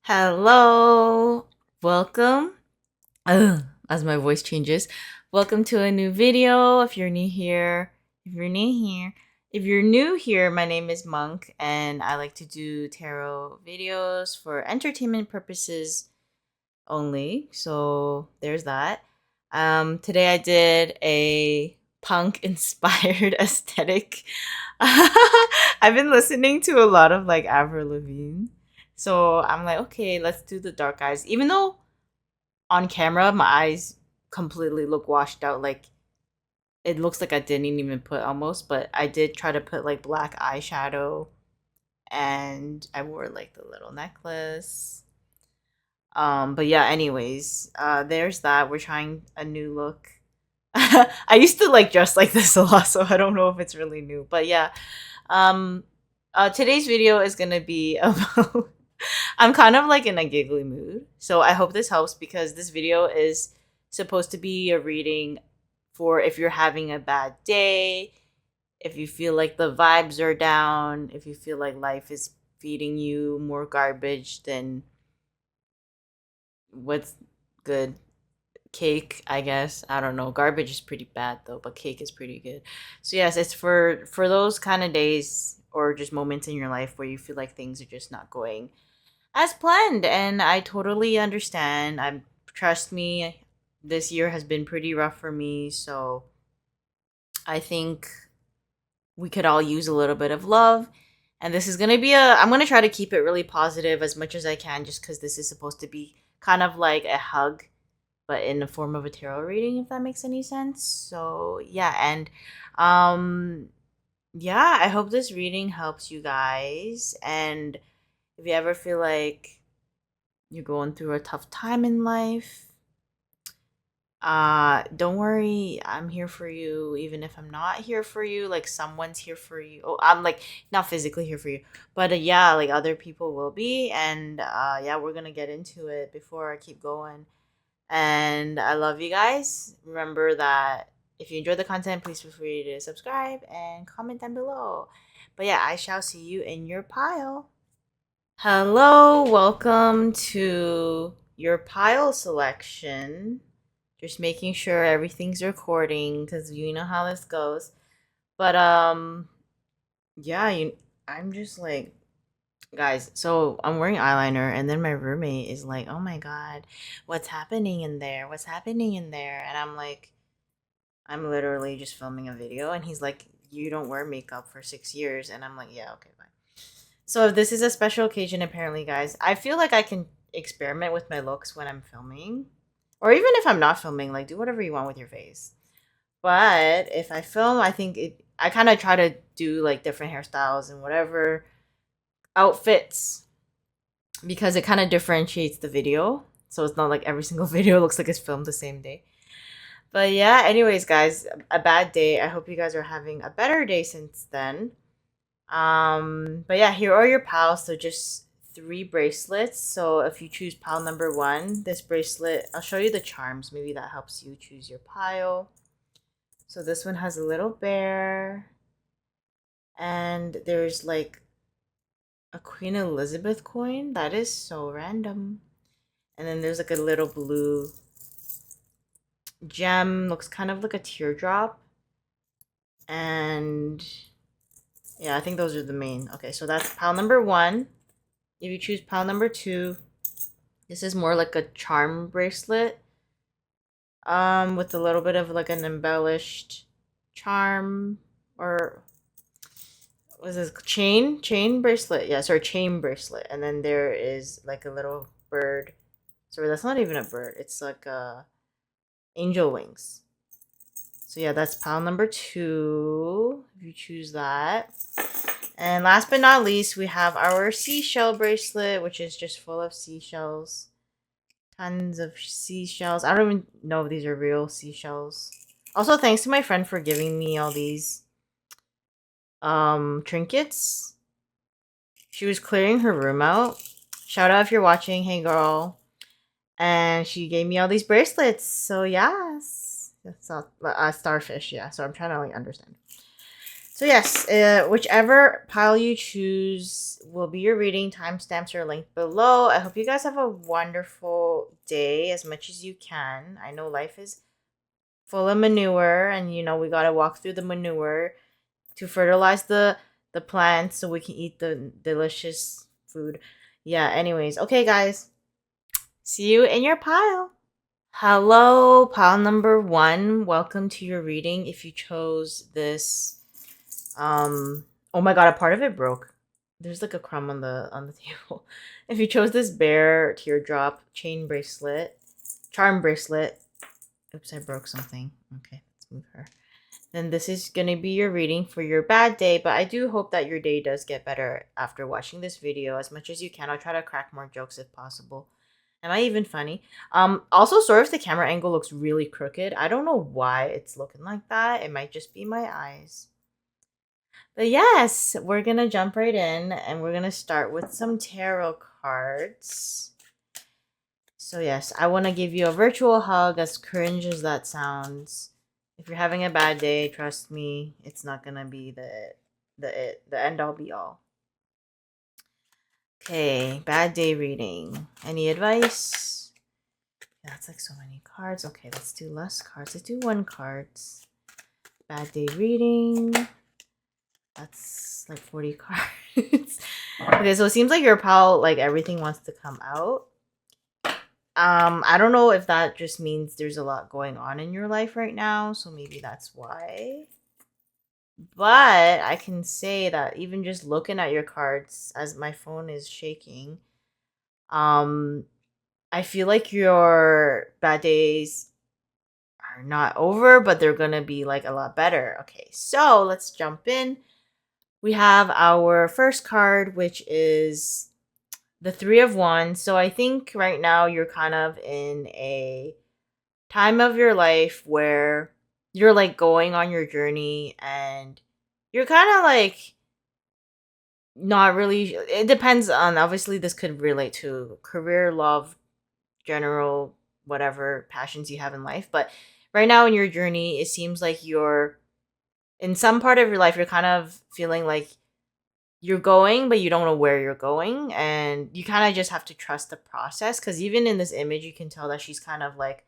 Hello, welcome. As my voice changes, welcome to a new video. If you're new here, if you're new here, my name is Monk, and I like to do tarot videos for entertainment purposes only. So there's that. Today I did a punk inspired aesthetic. I've been listening to a lot of like Avril Lavigne. So I'm like, okay, let's do the dark eyes. Even though on camera my eyes completely look washed out, like it looks like I didn't even put almost, but I did try to put like black eyeshadow and I wore like the little necklace. But yeah, anyways, there's that. We're trying a new look. I used to like dress like this a lot, so I don't know if it's really new. But yeah, um, today's video is gonna be about. I'm kind of like in a giggly mood, so I hope this helps because this video is supposed to be a reading for if you're having a bad day, if you feel like the vibes are down, if you feel like life is feeding you more garbage than what's good. Cake, I guess. I don't know. Garbage is pretty bad though, but cake is pretty good. So yes, it's for those kind of days or just moments in your life where you feel like things are just not going as planned, and I totally understand. I trust me, this year has been pretty rough for me, so I think we could all use a little bit of love. And this is going to be I'm going to try to keep it really positive as much as I can just cuz this is supposed to be kind of like a hug but in the form of a tarot reading, if that makes any sense. So yeah, and um yeah, I hope this reading helps you guys. And if you ever feel like you're going through a tough time in life, don't worry, I'm here for you. Even if I'm not here for you, like someone's here for you. Oh, I'm like not physically here for you, but yeah, like other people will be. And yeah, we're gonna get into it before I keep going. And I love you guys. Remember that if you enjoyed the content, please feel free to subscribe and comment down below. But yeah, I shall see you in your pile. Hello, welcome to your pile selection. Just making sure everything's recording because you know how this goes. But yeah, I'm just like guys, so I'm wearing eyeliner, and then my roommate is like, "Oh my god, what's happening in there? What's happening in there?" And I'm like, I'm literally just filming a video, and he's like, "You don't wear makeup for 6 years," and I'm like, "Yeah, okay, fine." So if this is a special occasion, apparently, guys, I feel like I can experiment with my looks when I'm filming, or even if I'm not filming, like do whatever you want with your face. But if I film, I think I kind of try to do like different hairstyles and whatever outfits because it kind of differentiates the video. So it's not like every single video looks like it's filmed the same day. But yeah, anyways, guys, a bad day. I hope you guys are having a better day since then. But yeah, here are your pals. So just 3 bracelets. So if you choose pile number 1, this bracelet, I'll show you the charms. Maybe that helps you choose your pile. So this one has a little bear, and there's like a Queen Elizabeth coin. That is so random. And then there's like a little blue gem, looks kind of like a teardrop. And yeah, I think those are the main. Okay, so that's pile number 1. If you choose pile number 2, this is more like a charm bracelet. With a little bit of like an embellished charm, or was this chain bracelet? Yeah, sorry, chain bracelet. And then there is like a little bird. Sorry, that's not even a bird. It's like a angel wings. So yeah, that's pile number 2, if you choose that. And last but not least, we have our seashell bracelet, which is just full of seashells. Tons of seashells. I don't even know if these are real seashells. Also, thanks to my friend for giving me all these trinkets. She was clearing her room out. Shout out if you're watching. Hey girl. And she gave me all these bracelets. So yes. That's not starfish, yeah. So I'm trying to like understand. So yes, whichever pile you choose will be your reading. Timestamps are linked below. I hope you guys have a wonderful day as much as you can. I know life is full of manure, and we gotta walk through the manure to fertilize the plants so we can eat the delicious food. Yeah. Anyways, okay, guys. See you in your pile. Hello, pile number one. Welcome to your reading. If you chose this, oh my god, a part of it broke. There's like a crumb on the table. If you chose this bear teardrop chain bracelet, charm bracelet. Oops, I broke something. Okay, let's move her. Then this is gonna be your reading for your bad day, but I do hope that your day does get better after watching this video as much as you can. I'll try to crack more jokes if possible. Am I even funny? Also, sorry if the camera angle looks really crooked. I don't know why it's looking like that. It might just be my eyes. But yes, we're gonna jump right in and we're gonna start with some tarot cards. So yes, I want to give you a virtual hug, as cringe as that sounds. If you're having a bad day, trust me, it's not gonna be the end all be all. Okay, bad day reading. Any advice? Yeah, that's like so many cards. Okay, let's do less cards. Let's do 1 cards. Bad day reading. That's like 40 cards. Okay, so it seems like your pal, like everything wants to come out. I don't know if that just means there's a lot going on in your life right now, so maybe that's why. But I can say that even just looking at your cards as my phone is shaking, I feel like your bad days are not over, but they're gonna be like a lot better. Okay, so let's jump in. We have our first card, which is the 3 of Wands. So I think right now you're kind of in a time of your life where you're like going on your journey and you're kind of like not really, it depends on, obviously this could relate to career, love, general whatever passions you have in life, but right now in your journey it seems like you're in some part of your life you're kind of feeling like you're going but you don't know where you're going, and you kind of just have to trust the process, because even in this image you can tell that she's kind of like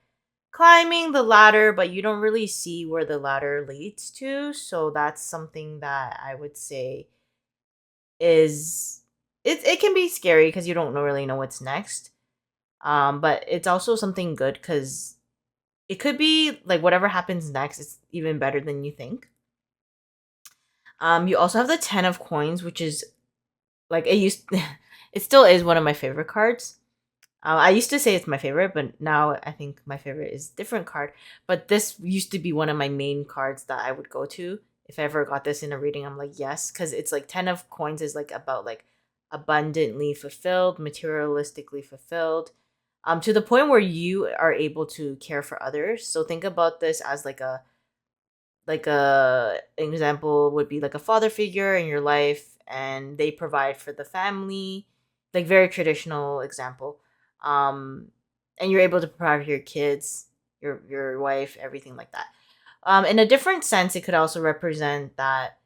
climbing the ladder, but you don't really see where the ladder leads to. So that's something that I would say is it can be scary because you don't really know what's next. But it's also something good because it could be like whatever happens next, it's even better than you think. You also have the 10 of coins, which is like it used it still is one of my favorite cards. I used to say it's my favorite, but now I think my favorite is a different card. But this used to be one of my main cards that I would go to if I ever got this in a reading. I'm like, yes, because it's like 10 of coins is like about like abundantly fulfilled, materialistically fulfilled, to the point where you are able to care for others. So think about this as like a example would be like a father figure in your life, and they provide for the family, like very traditional example. um and you're able to provide for your kids, your wife, everything like that. In a different sense, it could also represent that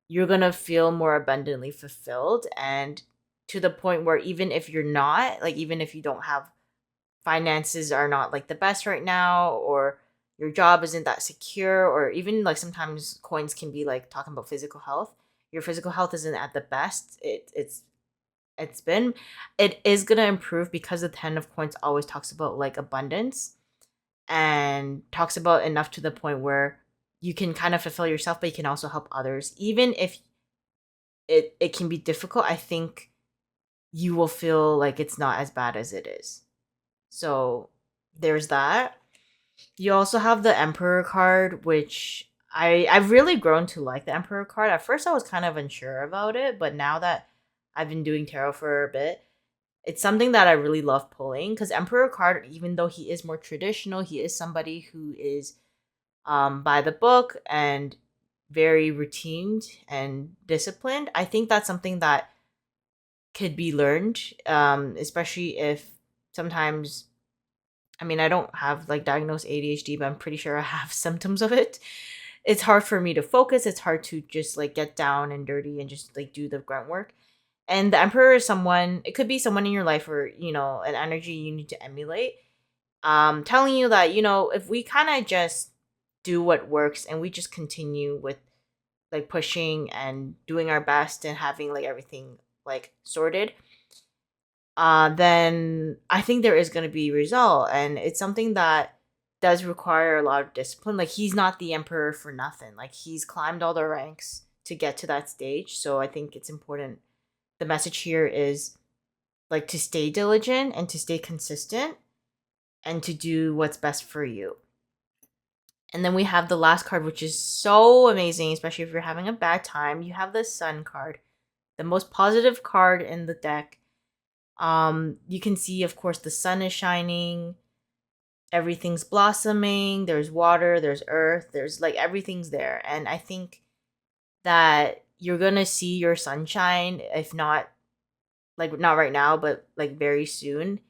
you're gonna feel more abundantly fulfilled, and to the point where even if you're not, like, even if you don't have finances are not like the best right now, or your job isn't that secure, or even like sometimes coins can be like talking about physical health. Your physical health isn't at the best. It is gonna improve because the 10 of coins always talks about like abundance, and talks about enough to the point where you can kind of fulfill yourself, but you can also help others. Even if it can be difficult, I think you will feel like it's not as bad as it is. So there's that. You also have the Emperor card, which I've really grown to like the Emperor card. At first I was kind of unsure about it, but now that I've been doing tarot for a bit, it's something that I really love pulling, because Emperor card, even though he is more traditional, he is somebody who is by the book and very routined and disciplined. I think that's something that could be learned, especially if sometimes, I mean, I don't have like diagnosed ADHD, but I'm pretty sure I have symptoms of it. it's hard for me to focus. It's hard to just like get down and dirty and just like do the grunt work. And the emperor is someone, it could be someone in your life, or an energy you need to emulate, telling you that if we kind of just do what works and we just continue with like pushing and doing our best and having like everything like sorted, then I think there is going to be result. And it's something that does require a lot of discipline. Like, he's not the emperor for nothing. Like, he's climbed all the ranks to get to that stage. So I think it's important. The message here is like to stay diligent and to stay consistent and to do what's best for you. And then we have the last card, which is so amazing, especially if you're having a bad time. You have the Sun card, the most positive card in the deck. You can see, of course, the sun is shining, everything's blossoming, there's water, there's earth, there's like everything's there. And I think that you're gonna see your sunshine, if not like not right now, but like very soon,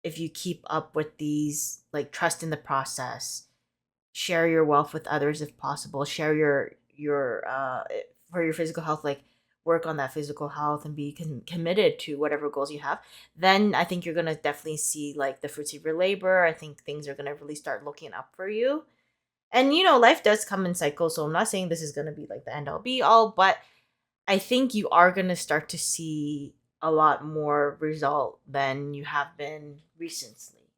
if you keep up with these, like, trust in the process, share your wealth with others if possible, share your for your physical health, like work on that physical health and be committed to whatever goals you have. Then I think you're gonna definitely see like the fruits of your labor. I think things are gonna really start looking up for you. And life does come in cycles, so I'm not saying this is gonna be like the end all be all, but I think you are gonna start to see a lot more result than you have been recently.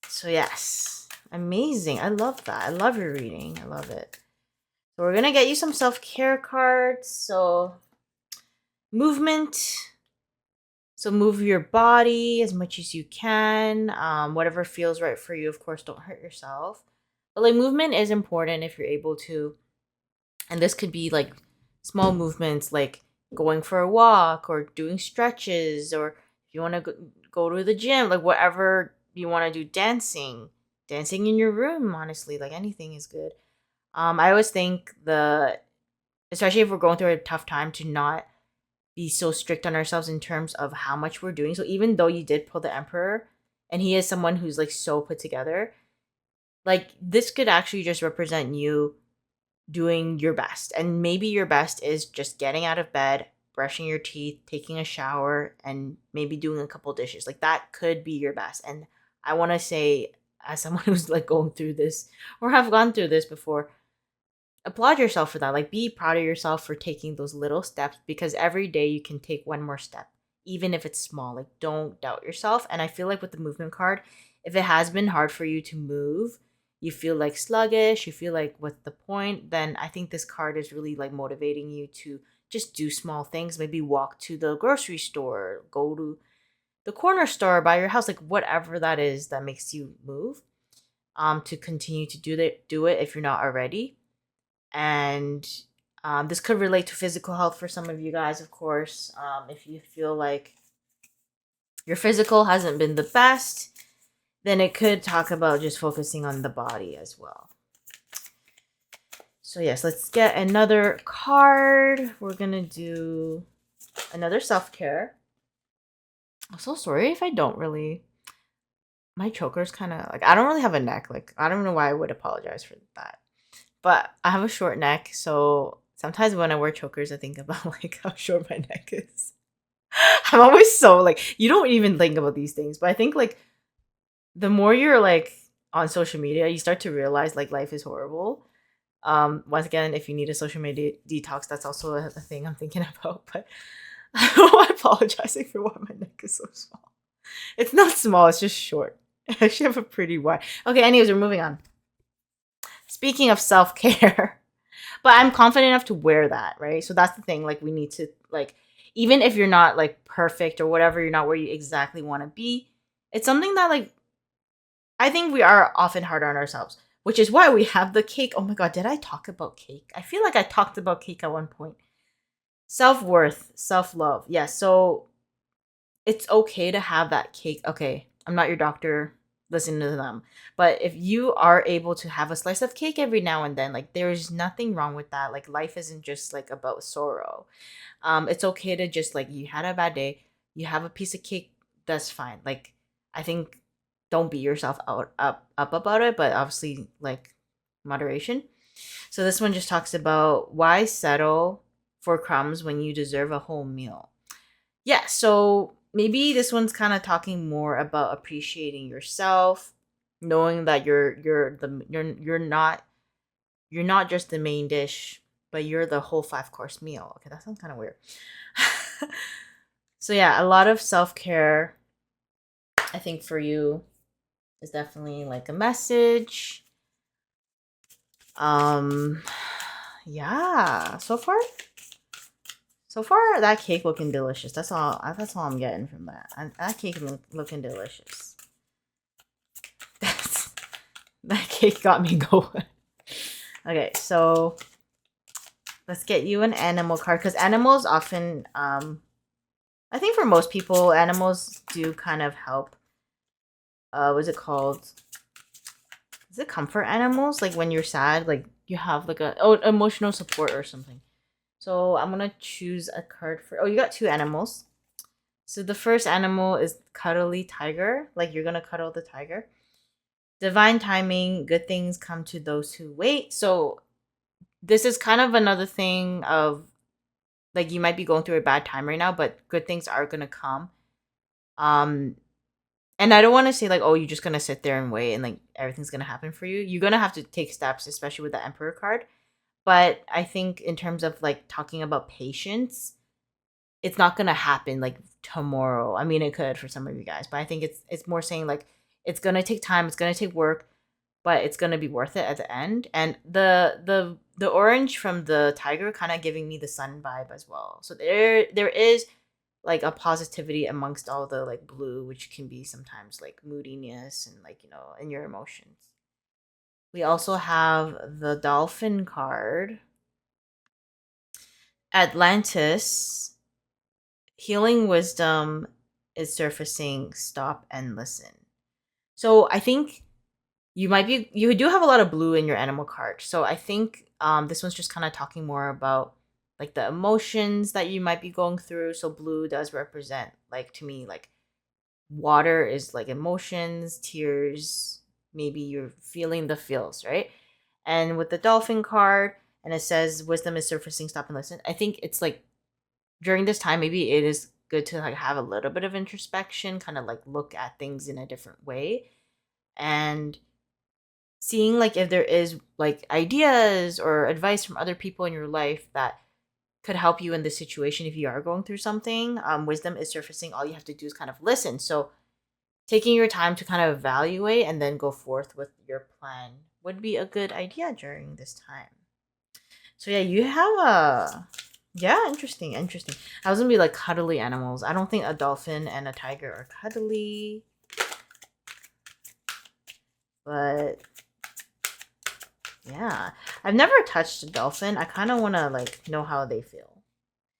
So yes, amazing. I love that. I love your reading. I love it. So we're gonna get you some self-care cards. So movement. So move your body as much as you can. Whatever feels right for you. Of course, don't hurt yourself. But like, movement is important if you're able to. And this could be like small movements, like going for a walk or doing stretches, or if you want to go to the gym, like whatever you want to do, dancing in your room, honestly, like anything is good. I always think especially if we're going through a tough time, to not be so strict on ourselves in terms of how much we're doing. So even though you did pull the emperor and he is someone who's like so put together, like this could actually just represent you doing your best. And maybe your best is just getting out of bed, brushing your teeth, taking a shower, and maybe doing a couple dishes. Like, that could be your best. And I want to say, as someone who's like going through this or have gone through this before, applaud yourself for that. Like, be proud of yourself for taking those little steps, because every day you can take one more step, even if it's small. Like, don't doubt yourself. And I feel like with the movement card, if it has been hard for you to move, you feel like sluggish, you feel like what's the point, then I think this card is really like motivating you to just do small things. Maybe walk to the grocery store, go to the corner store by your house, like whatever that is that makes you move. To continue to do it if you're not already. And this could relate to physical health for some of you guys, of course. If you feel like your physical hasn't been the best, then it could talk about just focusing on the body as well. So yes, let's get another card. We're gonna do another self-care. I'm so sorry if I don't really. My choker's kind of like, I don't really have a neck. Like, I don't know why I would apologize for that. But I have a short neck, so sometimes when I wear chokers, I think about like how short my neck is. I'm always so like, you don't even think about these things, but I think like the more you're like on social media, you start to realize like life is horrible. Once again, if you need a social media detox, that's also a thing I'm thinking about. But I'm apologizing for why my neck is so small. It's not small, it's just short. I actually have a pretty wide. Okay, anyways, we're moving on. Speaking of self-care, but I'm confident enough to wear that, right? So that's the thing. Like, we need to, like, even if you're not like perfect or whatever, you're not where you exactly want to be, it's something that like I think we are often hard on ourselves, which is why we have the cake. Oh my God, did I talk about cake? I feel like I talked about cake at one point. Self-worth, self-love. Yeah, so it's okay to have that cake. Okay, I'm not your doctor. Listen to them. But if you are able to have a slice of cake every now and then, like, there's nothing wrong with that. Like, life isn't just like about sorrow. It's okay to just like, you had a bad day, you have a piece of cake, that's fine. Like, I think don't beat yourself up about it, but obviously like moderation. So this one just talks about why settle for crumbs when you deserve a whole meal. Yeah, so maybe this one's kind of talking more about appreciating yourself, knowing that you're not just the main dish, but you're the whole 5 course meal. Okay, that sounds kind of weird. So yeah, a lot of self-care I think for you is definitely like a message. Um yeah, so far that cake looking delicious. That's all I'm getting from that. That cake looking delicious. That's that cake got me going. Okay, so let's get you an animal card because animals often, I think for most people, animals do kind of help. What's it called? Is it comfort animals? Like when you're sad, like you have like emotional support or something. So I'm gonna choose a card for. Oh, you got 2 animals. So the first animal is cuddly tiger. Like you're gonna cuddle the tiger. Divine timing, good things come to those who wait. So this is kind of another thing of like you might be going through a bad time right now, but good things are gonna come. Um, and I don't want to say like, oh, you're just gonna sit there and wait and like everything's gonna happen for you. You're gonna have to take steps, especially with the Emperor card. But I think in terms of like talking about patience, it's not gonna happen like tomorrow. I mean, it could for some of you guys, but I think it's more saying like it's gonna take time, it's gonna take work, but it's gonna be worth it at the end. And the orange from the tiger kind of giving me the sun vibe as well. So there is like a positivity amongst all the like blue, which can be sometimes like moodiness and like in your emotions. We also have the dolphin card. Atlantis, healing wisdom is surfacing. Stop and listen. So I think you do have a lot of blue in your animal card. So I think this one's just kind of talking more about like the emotions that you might be going through. So blue does represent like to me like water is like emotions, tears, maybe you're feeling the feels, right? And with the dolphin card and it says wisdom is surfacing, stop and listen. I think it's like during this time maybe it is good to like have a little bit of introspection, kind of like look at things in a different way and seeing like if there is like ideas or advice from other people in your life that could help you in this situation if you are going through something. Wisdom is surfacing. All you have to do is kind of listen. So taking your time to kind of evaluate and then go forth with your plan would be a good idea during this time. So yeah, you have a interesting, interesting. I was gonna be like cuddly animals. I don't think a dolphin and a tiger are cuddly, but yeah, I've never touched a dolphin. I kind of want to like know how they feel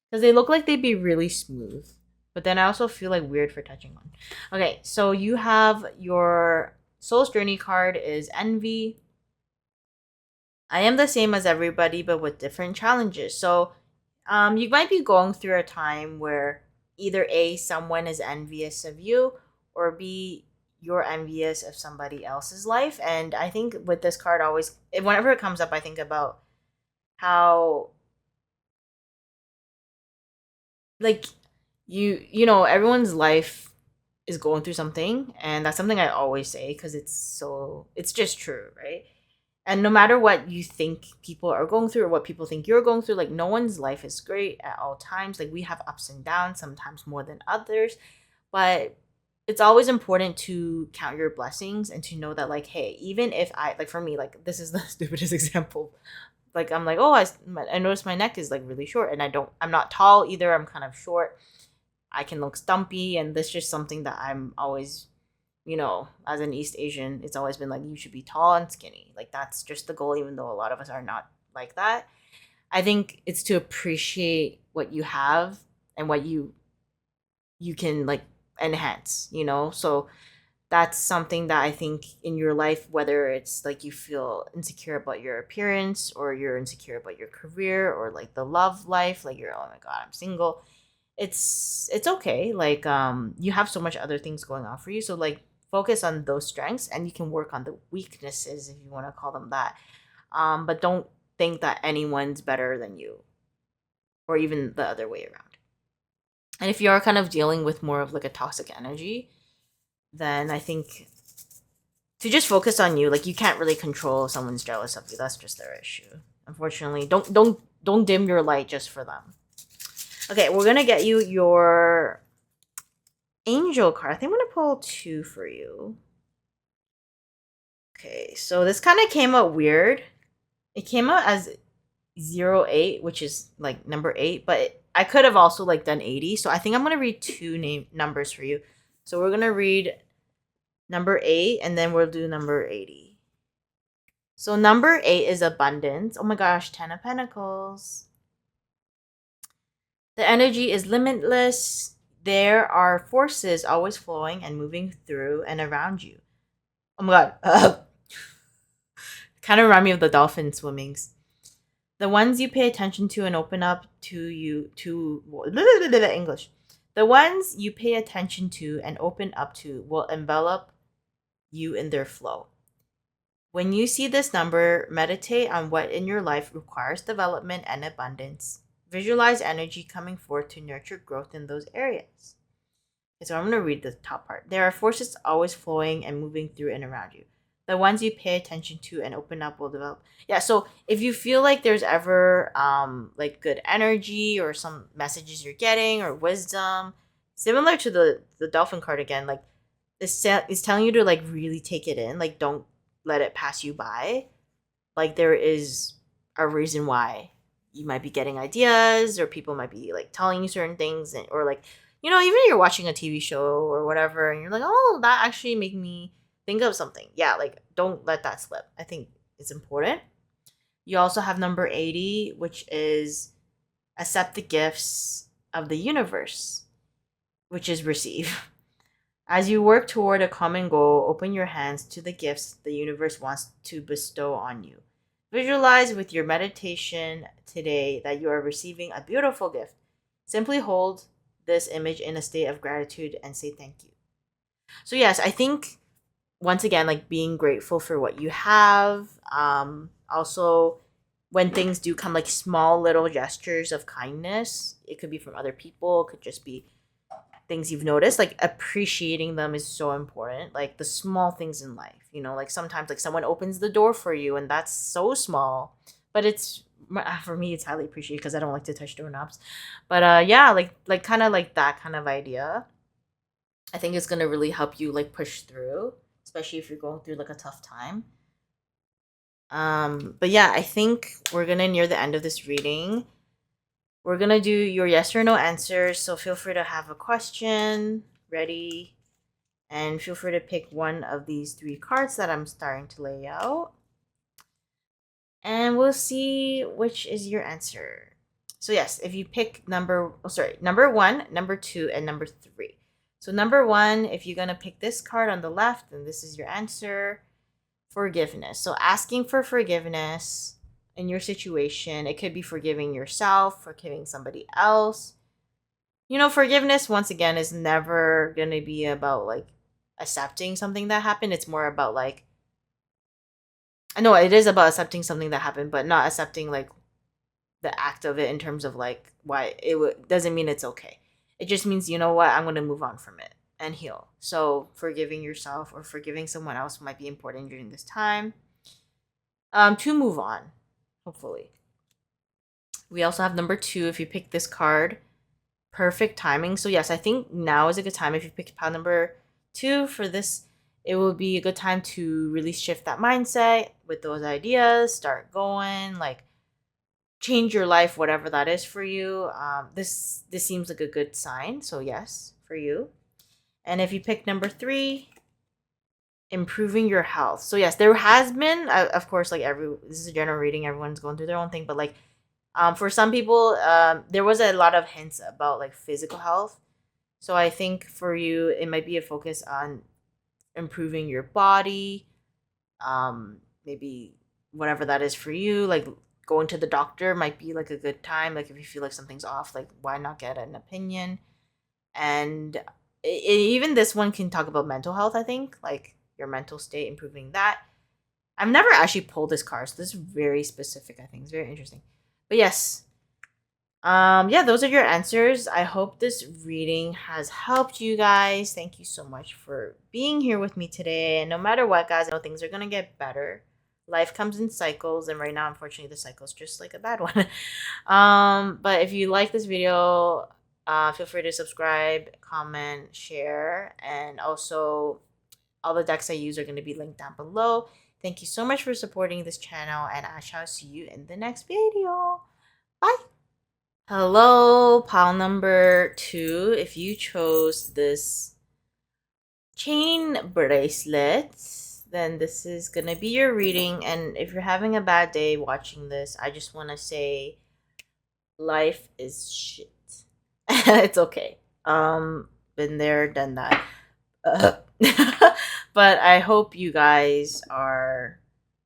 because they look like they'd be really smooth. But then I also feel like weird for touching one. Okay, so you have your Soul's Journey card is Envy. I am the same as everybody, but with different challenges. So, you might be going through a time where either A, someone is envious of you, or B, you're envious of somebody else's life. And I think with this card, always, whenever it comes up, I think about how, like, everyone's life is going through something. And that's something I always say because it's just true, right? And no matter what you think people are going through or what people think you're going through, like no one's life is great at all times. Like we have ups and downs, sometimes more than others. But it's always important to count your blessings and to know that, like, hey, even if like for me, like this is the stupidest example. Like I'm like, oh, I noticed my neck is like really short, and I'm not tall either. I'm kind of short. I can look stumpy, and this is just something that I'm always as an East Asian, it's always been like you should be tall and skinny. Like that's just the goal, even though a lot of us are not like that. I think it's to appreciate what you have and what you can like enhance. So that's something that I think in your life, whether it's like you feel insecure about your appearance or you're insecure about your career or like the love life, like you're, oh my God, I'm single. It's okay. Like you have so much other things going on for you. So like focus on those strengths and you can work on the weaknesses if you want to call them that. But don't think that anyone's better than you, or even the other way around. And if you are kind of dealing with more of like a toxic energy, then I think to just focus on you. Like, you can't really control if someone's jealous of you. That's just their issue. Unfortunately, don't dim your light just for them. Okay, we're gonna get you your angel card. I think I'm gonna pull 2 for you. Okay, so this kind of came out weird. It came out as 08, which is like number 8, but I could have also like done 80. So I think I'm gonna read 2 numbers for you. So we're gonna read number 8, and then we'll do number 80. So number 8 is abundance. Oh my gosh, 10 of Pentacles. The energy is limitless. There are forces always flowing and moving through and around you. Oh my god. Kind of remind me of the dolphin swimmings. The ones you pay attention to and open up to you to English. The ones you pay attention to and open up to will envelop you in their flow. When you see this number, meditate on what in your life requires development and abundance. Visualize energy coming forth to nurture growth in those areas. Okay, so I'm going to read the top part. There are forces always flowing and moving through and around you. The ones you pay attention to and open up will develop. Yeah, so if you feel like there's ever like good energy or some messages you're getting or wisdom, similar to the dolphin card again, like it's telling you to like really take it in. Like, don't let it pass you by. Like, there is a reason why you might be getting ideas, or people might be like telling you certain things, or like, you know, even if you're watching a TV show or whatever and you're like, oh, that actually made me think of something. Yeah, like, don't let that slip. I think it's important. You also have number 80, which is accept the gifts of the universe, which is receive. As you work toward a common goal, open your hands to the gifts the universe wants to bestow on you. Visualize with your meditation today that you are receiving a beautiful gift. Simply hold this image in a state of gratitude and say thank you. So yes, I think once again, like, being grateful for what you have. Also, when things do come, like small little gestures of kindness, it could be from other people, it could just be things you've noticed, like appreciating them is so important. Like the small things in life, you know, like sometimes like someone opens the door for you and that's so small, but it's, for me it's highly appreciated because I don't like to touch doorknobs. But yeah, like kind of like that kind of idea, I think it's going to really help you like push through, especially if you're going through like a tough time. But yeah, I think we're going to near the end of this reading. We're going to do your yes or no answers, so feel free to have a question ready, and feel free to pick one of these 3 cards that I'm starting to lay out. And we'll see which is your answer. So yes, if you pick number 1, number 2, and number 3. So number 1, if you're going to pick this card on the left, then this is your answer. Forgiveness. So asking for forgiveness in your situation. It could be forgiving yourself, forgiving somebody else. You know, forgiveness, once again, is never going to be about like accepting something that happened. It's more about like, I know it is about accepting something that happened, but not accepting like the act of it in terms of like why it doesn't mean it's okay. It just means, you know what, I'm going to move on from it and heal. So forgiving yourself or forgiving someone else might be important during this time, to move on, hopefully. We also have number 2. If you pick this card, perfect timing. So yes, I think now is a good time. If you pick pile number 2 for this, it will be a good time to really shift that mindset with those ideas, start going, like change your life, whatever that is for you. This seems like a good sign. So yes, for you. And if you pick number 3, improving your health. So yes, there has been, of course, like this is a general reading. Everyone's going through their own thing, but like, for some people, there was a lot of hints about like physical health. So I think for you, it might be a focus on improving your body. Maybe whatever that is for you, like going to the doctor might be like a good time. Like if you feel like something's off, like why not get an opinion? And even this one can talk about mental health, I think, like your mental state, improving that. I've never actually pulled this card, so this is very specific. I think it's very interesting. But yes, yeah, those are your answers. I hope this reading has helped you guys. Thank you so much for being here with me today. And no matter what, guys, I know things are gonna get better. Life comes in cycles, and right now, unfortunately, the cycle is just like a bad one. But if you like this video, feel free to subscribe, comment, share, and also all the decks I use are going to be linked down below. Thank you so much for supporting this channel, and I shall see you in the next video. Bye! Hello, pile number 2. If you chose this chain bracelet, then this is going to be your reading. And if you're having a bad day watching this, I just want to say life is shit. It's okay. Been there, done that. But I hope you guys are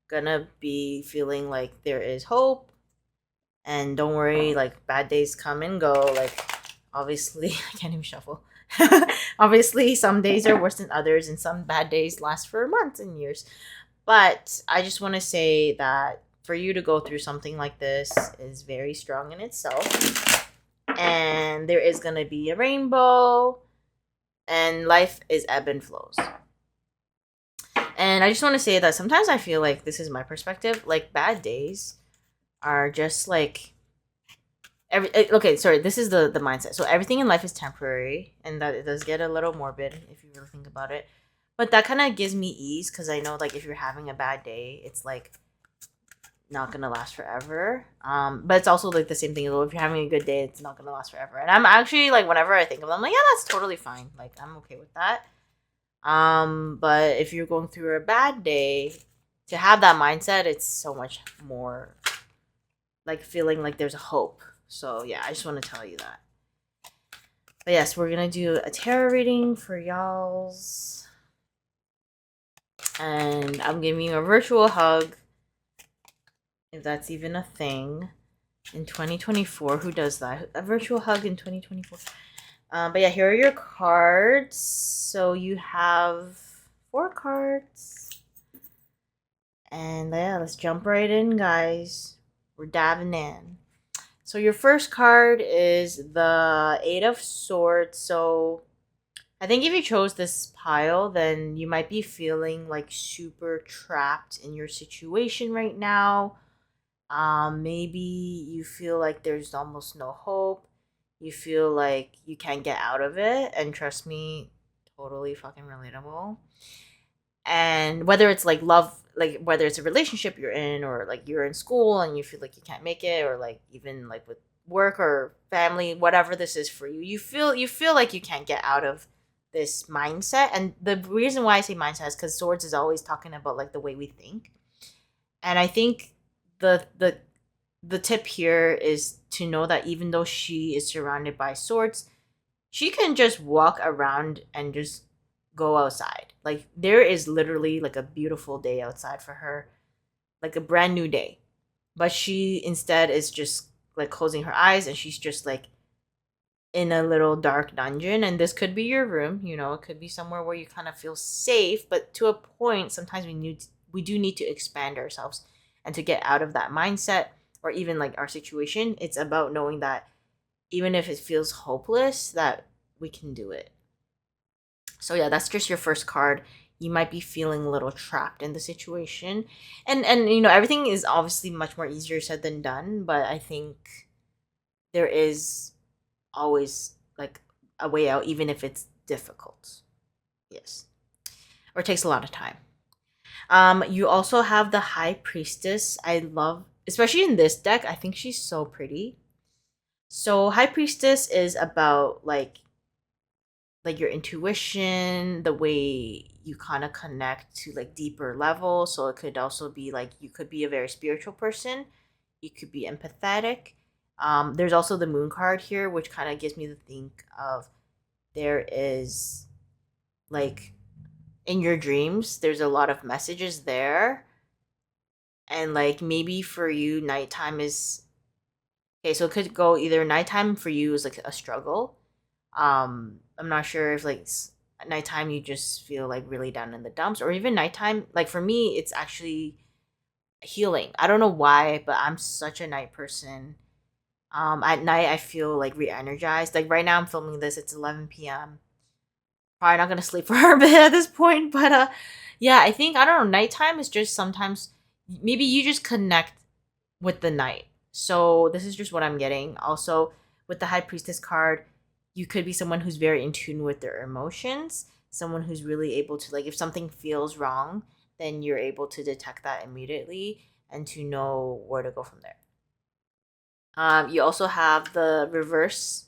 gonna be feeling like there is hope. And don't worry, like bad days come and go. Like obviously, I can't even shuffle. Obviously, some days are worse than others, and some bad days last for months and years. But I just want to say that for you to go through something like this is very strong in itself. And there is gonna be a rainbow, and life is ebb and flows. And I just want to say that sometimes I feel like this is my perspective. Like bad days are just like okay, sorry, this is the mindset. So everything in life is temporary, and that it does get a little morbid if you really think about it. But that kind of gives me ease because I know like if you're having a bad day, it's like not gonna last forever. But it's also like the same thing. If you're having a good day, it's not gonna last forever. And I'm actually like whenever I think of them, I'm like, yeah, that's totally fine. Like I'm okay with that. But if you're going through a bad day, to have that mindset, it's so much more like feeling like there's a hope. So yeah, I just want to tell you that. But yes, we're gonna do a tarot reading for y'all's. And I'm giving you a virtual hug, if that's even a thing, in 2024. Who does that? A virtual hug in 2024. But yeah, here are your cards. So you have 4 cards. And yeah, let's jump right in, guys. We're diving in. So your first card is the 8 of Swords. So I think if you chose this pile, then you might be feeling like super trapped in your situation right now. Maybe you feel like there's almost no hope. You feel like you can't get out of it. And trust me, totally fucking relatable. And whether it's like love, like whether it's a relationship you're in, or like you're in school and you feel like you can't make it, or like even like with work or family, whatever this is for you, you feel like you can't get out of this mindset. And the reason why I say mindset is because Swords is always talking about like the way we think. And I think the tip here is to know that even though she is surrounded by swords, she can just walk around and just go outside. Like there is literally like a beautiful day outside for her, like a brand new day. But she instead is just like closing her eyes, and she's just like in a little dark dungeon. And this could be your room, you know, it could be somewhere where you kind of feel safe, but to a point sometimes we do need to expand ourselves and to get out of that mindset, or even like our situation. It's about knowing that even if it feels hopeless, that we can do it. So yeah, that's just your first card. You might be feeling a little trapped in the situation. And you know, everything is obviously much more easier said than done, but I think there is always like a way out, even if it's difficult. Yes. Or takes a lot of time. You also have the High Priestess. I love, especially in this deck, I think she's so pretty. So High Priestess is about like your intuition, the way you kind of connect to like deeper levels. So it could also be like you could be a very spiritual person. You could be empathetic. There's also the Moon card here, which kind of gives me to think of there is like in your dreams, there's a lot of messages there. And like maybe for you, nighttime is okay. So it could go either nighttime for you is like a struggle. I'm not sure if like At nighttime, you just feel like really down in the dumps, or even nighttime. Like for me, it's actually healing. I don't know why, but I'm such a night person. At night, I feel like re-energized. Like right now, I'm filming this. It's 11 p.m. Probably not gonna sleep for a bit at this point, but yeah, I think I don't know. Nighttime is just sometimes maybe you just connect with the night. So this is just what I'm getting. Also, with the High Priestess card, you could be someone who's very in tune with their emotions, someone who's really able to, like, if something feels wrong, then you're able to detect that immediately and to know where to go from there. You also have the reverse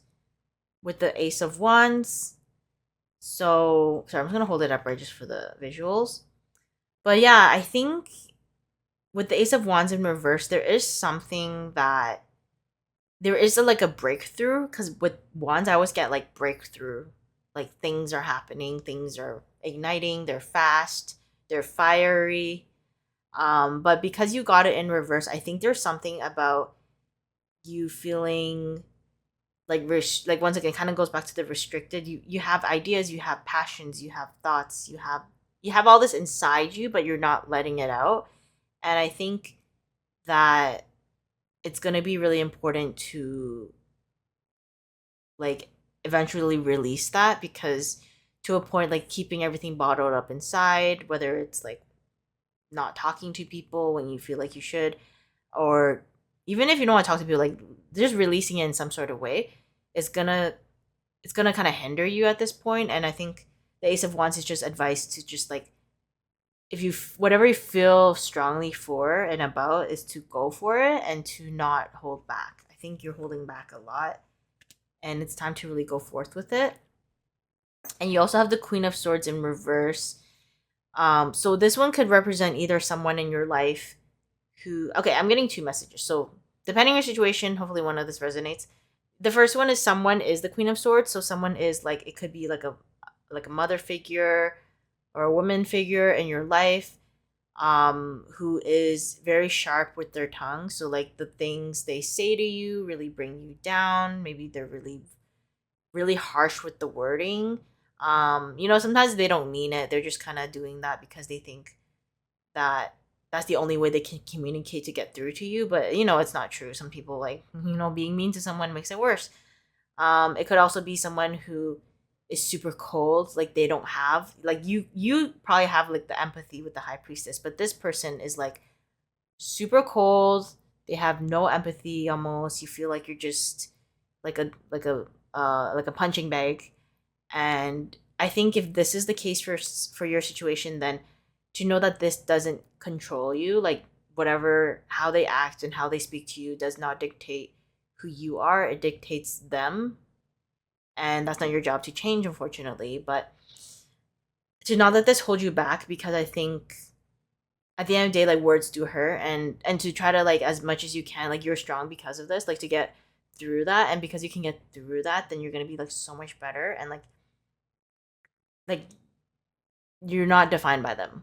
with the Ace of Wands. So, sorry, I'm just gonna hold it up right just for the visuals. But yeah, I think with the Ace of Wands in reverse, there is something that there is like a breakthrough, because with wands I always get like breakthrough, like things are happening, things are igniting, they're fast, they're fiery. But because you got it in reverse, I think there's something about you feeling like like once again kind of goes back to the restricted. You have ideas, you have passions, you have thoughts, you have all this inside you, but you're not letting it out. And I think that it's going to be really important to like eventually release that, because to a point, like keeping everything bottled up inside, whether it's like not talking to people when you feel like you should, or even if you don't want to talk to people, like just releasing it in some sort of way is gonna it's gonna kind of hinder you at this point. And I think the Ace of Wands is just advice to just like, if you whatever you feel strongly for and about, is to go for it and to not hold back. I think you're holding back a lot, and it's time to really go forth with it. And you also have the Queen of Swords in reverse. So this one could represent either someone in your life who, okay, I'm getting two messages. So depending on your situation, hopefully one of this resonates. The first one is someone is the Queen of Swords. So someone is like, it could be like a mother figure or a woman figure in your life, who is very sharp with their tongue. So like the things they say to you really bring you down. Maybe they're really harsh with the wording. Sometimes they don't mean it. They're just kind of doing that because they think that that's the only way they can communicate to get through to you. But it's not true. Some people, like, being mean to someone makes it worse. It could also be someone who is super cold, like they don't have, like, you probably have like the empathy with the High Priestess, but this person is like super cold. They have no empathy. Almost, you feel like you're just like a punching bag. And I think if this is the case for your situation, then to know that this doesn't control you, like whatever, how they act and how they speak to you does not dictate who you are. It dictates them, and that's not your job to change, unfortunately. But to not let this hold you back, because I think at the end of the day, like, words do hurt. And to try to, like, as much as you can, like, you're strong because of this, like, to get through that. And because you can get through that, then you're gonna be like so much better. And like you're not defined by them.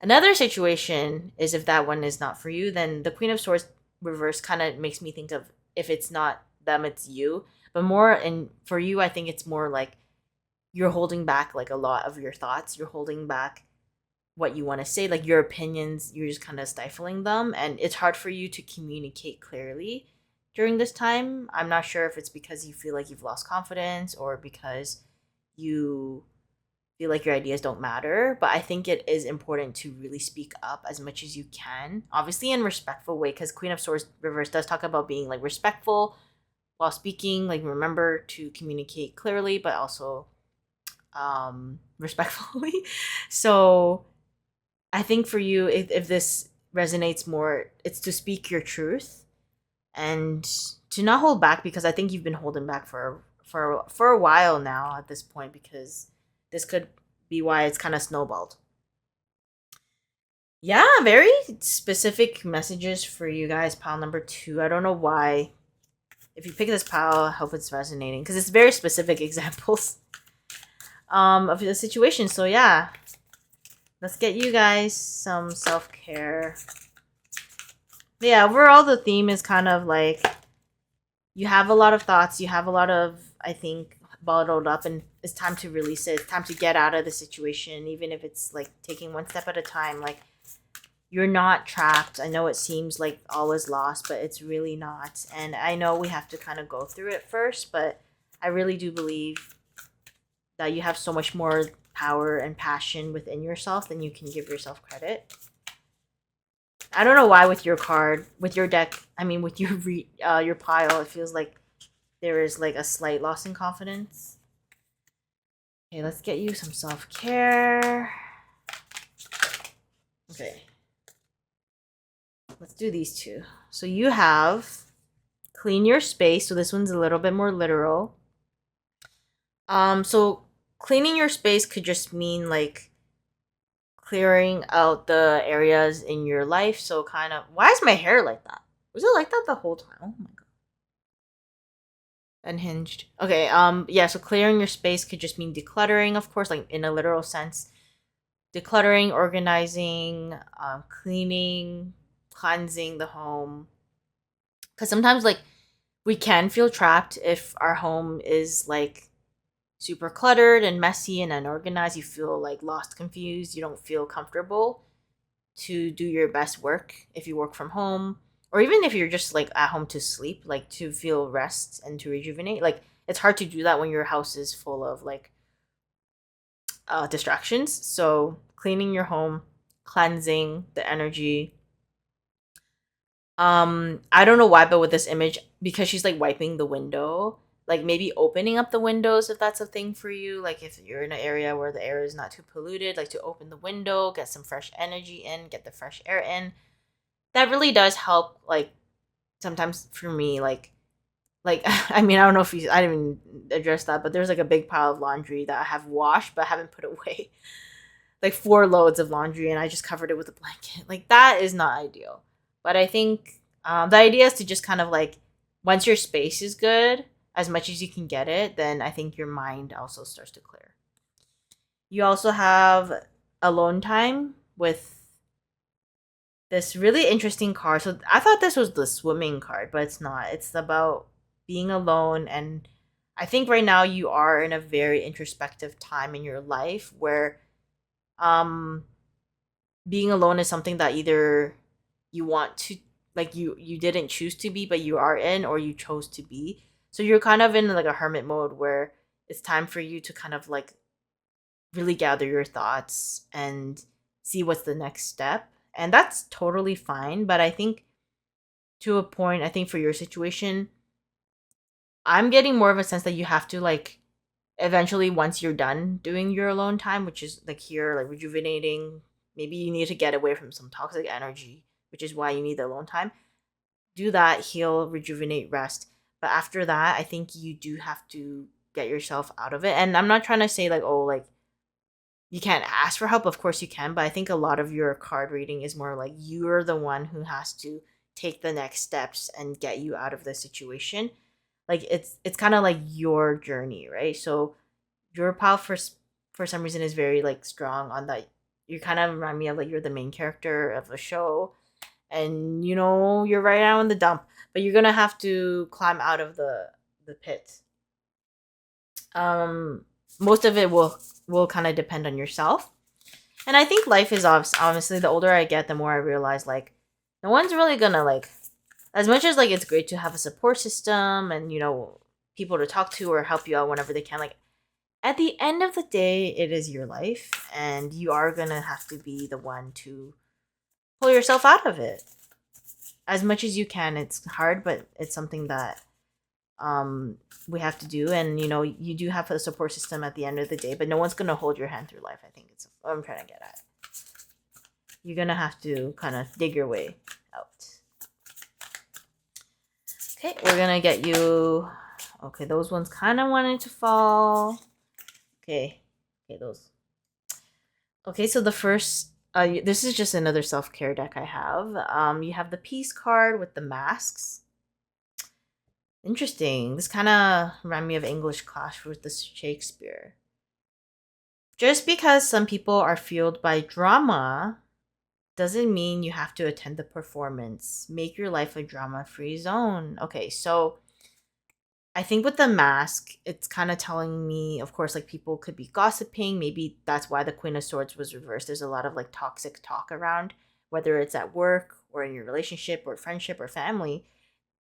Another situation is, if that one is not for you, then the Queen of Swords reverse kind of makes me think of, if it's not them, it's you. But more, and for you, I think it's more like you're holding back like a lot of your thoughts. You're holding back what you want to say, like your opinions. You're just kind of stifling them, and it's hard for you to communicate clearly during this time. I'm not sure if it's because you feel like you've lost confidence, or because you feel like your ideas don't matter. But I think it is important to really speak up as much as you can, obviously in a respectful way, because Queen of Swords reverse does talk about being like respectful while speaking. Like, remember to communicate clearly, but also respectfully. So I think for you, if this resonates more, it's to speak your truth and to not hold back, because I think you've been holding back for a while now at this point, because this could be why it's kind of snowballed. Yeah, very specific messages for you guys, pile number 2. I don't know why. If you pick this pile, I hope it's resonating, because it's very specific examples of the situation. So yeah, let's get you guys some self-care. Yeah, overall the theme is kind of like, you have a lot of thoughts, you have a lot of, I think, bottled up, and it's time to release it. It's time to get out of the situation, even if it's like taking one step at a time. Like, you're not trapped. I know it seems like all is lost, but it's really not. And I know we have to kind of go through it first, but I really do believe that you have so much more power and passion within yourself than you can give yourself credit. I don't know why with your card, with your deck, I mean with your pile, it feels like there is like a slight loss in confidence. Okay, let's get you some self-care. Okay. Let's do these two. So you have clean your space. So this one's a little bit more literal. So cleaning your space could just mean like clearing out the areas in your life. So kind of, why is my hair like that? Was it like that the whole time? Oh my god. Unhinged. Okay, yeah, so clearing your space could just mean decluttering, of course, like in a literal sense. Decluttering, organizing, cleaning, cleansing the home. Because sometimes, like, we can feel trapped if our home is like super cluttered and messy and unorganized. You feel like lost, confused. You don't feel comfortable to do your best work if you work from home, or even if you're just like at home to sleep, like to feel rest and to rejuvenate. Like, it's hard to do that when your house is full of like distractions. So cleaning your home, cleansing the energy. I don't know why, but with this image, because she's like wiping the window, like maybe opening up the windows if that's a thing for you. Like if you're in an area where the air is not too polluted, like to open the window, get some fresh energy in, get the fresh air in. That really does help. Like sometimes for me, like I mean, I don't know if you, I didn't even address that, but there's like a big pile of laundry that I have washed but haven't put away. Like 4 loads of laundry, and I just covered it with a blanket. Like that is not ideal. But I think the idea is to just kind of like, once your space is good, as much as you can get it, then I think your mind also starts to clear. You also have alone time with this really interesting card. So I thought this was the swimming card, but it's not. It's about being alone. And I think right now you are in a very introspective time in your life where um being alone is something that either you want to, like, you didn't choose to be, but you are in, or you chose to be. So you're kind of in like a hermit mode where it's time for you to kind of like really gather your thoughts and see what's the next step. And that's totally fine, but I think to a point, I think for your situation, I'm getting more of a sense that you have to like eventually, once you're done doing your alone time, which is like here, like rejuvenating, maybe you need to get away from some toxic energy, which is why you need the alone time. Do that, heal, rejuvenate, rest. But after that, I think you do have to get yourself out of it. And I'm not trying to say like, oh, like you can't ask for help. Of course you can, but I think a lot of your card reading is more like you're the one who has to take the next steps and get you out of the situation. Like it's kind of like your journey, right? So your pal for some reason is very like strong on that. You kind of remind me of like you're the main character of a show, and you know you're right now in the dump, but you're gonna have to climb out of the pit. Um, Most of it will kind of depend on yourself, and I think life is honestly, the older I get, the more I realize like no one's really gonna like, as much as like it's great to have a support system and you know people to talk to or help you out whenever they can, like at the end of the day, it is your life, and you are gonna have to be the one to pull yourself out of it as much as you can. It's hard, but it's something that we have to do. And you know, you do have a support system at the end of the day, but no one's gonna hold your hand through life. I think it's what I'm trying to get at. You're gonna have to kind of dig your way out. Okay, we're gonna get you. Okay, those ones kind of wanted to fall. Okay, those. Okay, so the first, this is just another self-care deck I have. You have the peace card with the masks. Interesting. This kind of remind me of English class with the Shakespeare. Just because some people are fueled by drama doesn't mean you have to attend the performance. Make your life a drama-free zone. Okay, so I think with the mask, it's kind of telling me, of course, like people could be gossiping. Maybe that's why the Queen of Swords was reversed. There's a lot of like toxic talk around, whether it's at work or in your relationship or friendship or family.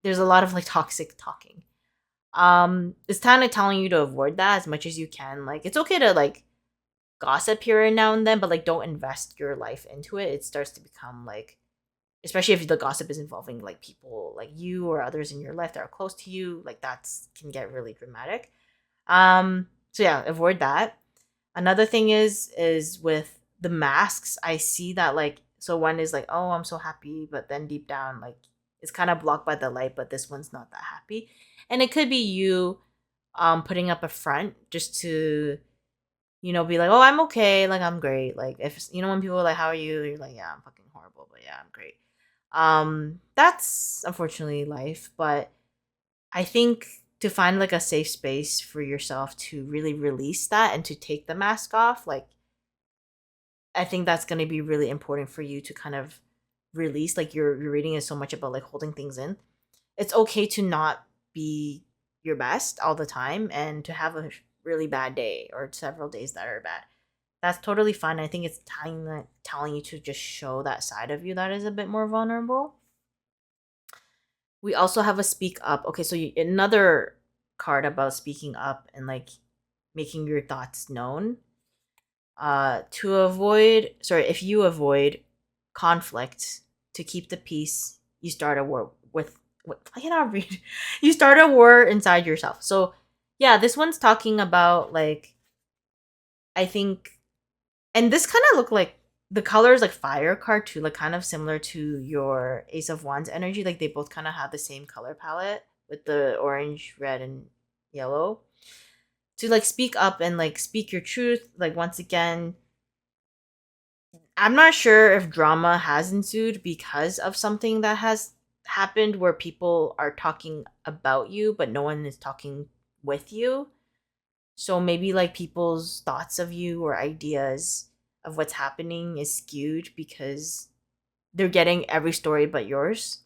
There's a lot of like toxic talking. It's kind of telling you to avoid that as much as you can. Like it's okay to like gossip here and now and then, but like don't invest your life into it. It starts to become like, especially if the gossip is involving like people like you or others in your life that are close to you, like that's can get really dramatic. So yeah, avoid that. Another thing is with the masks, I see that like, so one is like, oh, I'm so happy, but then deep down like it's kind of blocked by the light, but this one's not that happy. And it could be you putting up a front just to, be like, oh, I'm okay, like I'm great. Like if when people are like, how are you? You're like, yeah, I'm fucking horrible, but yeah, I'm great. That's unfortunately life, but I think to find like a safe space for yourself to really release that and to take the mask off, like I think that's going to be really important for you to kind of release. Like your reading is so much about like holding things in. It's okay to not be your best all the time and to have a really bad day or several days that are bad. That's totally fine. I think it's telling you to just show that side of you that is a bit more vulnerable. We also have a speak up. Okay, so another card about speaking up and like making your thoughts known. To avoid, sorry, if you avoid conflict to keep the peace, you start a war with. What I cannot read. You start a war inside yourself. So, yeah, this one's talking about like I think, and this kind of look like the colors like fire card too, like kind of similar to your Ace of Wands energy. Like they both kind of have the same color palette with the orange, red, and yellow. To like speak up and like speak your truth. Like once again, I'm not sure if drama has ensued because of something that has happened where people are talking about you, but no one is talking with you. So maybe like people's thoughts of you or ideas of what's happening is skewed because they're getting every story but yours.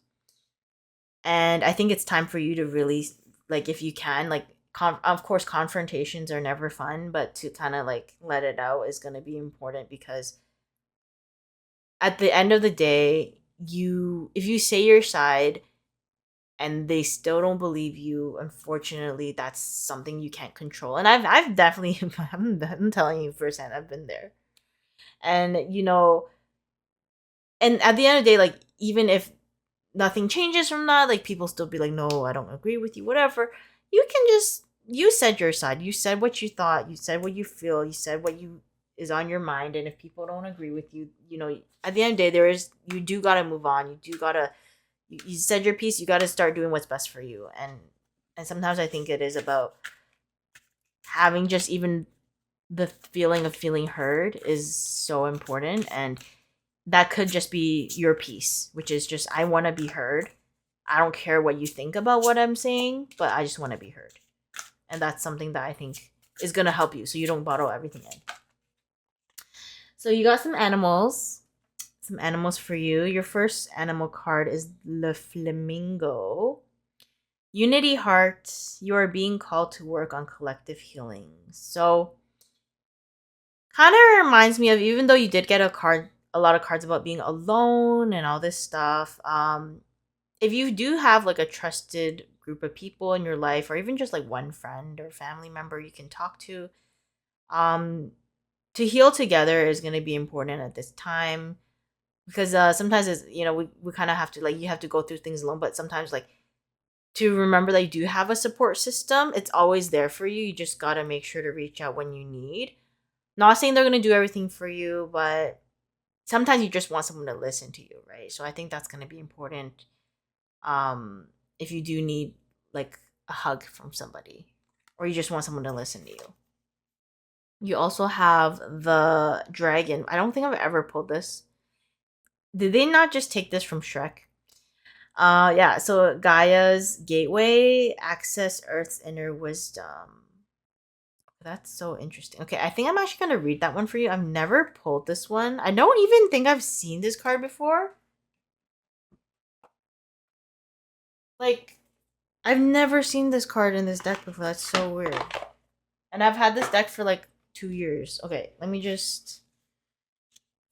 And I think it's time for you to really like if you can like of course confrontations are never fun, but to kind of like let it out is going to be important because at the end of the day, you if you say your side and they still don't believe you, unfortunately, that's something you can't control. And I've definitely I'm telling you firsthand, I've been there. And and at the end of the day, like even if nothing changes from that, like people still be like, no, I don't agree with you, whatever. You can just you said your side. You said what you thought. You said what you feel. You said what you is on your mind. And if people don't agree with you, at the end of the day, you do gotta move on. You do gotta you said your piece. You gotta start doing what's best for you. And sometimes I think it is about having just even the feeling of feeling heard is so important. And that could just be your piece, which is just I want to be heard. I don't care what you think about what I'm saying, but I just want to be heard. And that's something that I think is going to help you so you don't bottle everything in. So you got some animals. Some animals for you. Your first animal card is the flamingo. Unity Heart, you are being called to work on collective healing. So kind of reminds me of, even though you did get a lot of cards about being alone and all this stuff, if you do have like a trusted group of people in your life or even just like one friend or family member you can talk um to heal together is going to be important at this time because sometimes it's we kind of have to like you have to go through things alone, but sometimes like to remember that you do have a support system. It's always there for you. You just got to make sure to reach out when you need. Not saying they're going to do everything for you, but sometimes you just want someone to listen to you, right? So I think that's going to be important if you do need like a hug from somebody or you just want someone to listen to you. You also have the dragon. I don't think I've ever pulled this. Did they not just take this from Shrek? Yeah, so Gaia's gateway, access Earth's inner wisdom. That's so interesting. Okay, I think I'm actually gonna read that one for you. I've never pulled this one. I don't even think I've seen this card before. Like, I've never seen this card in this deck before. That's so weird. And I've had this deck for like 2 years. Okay, let me just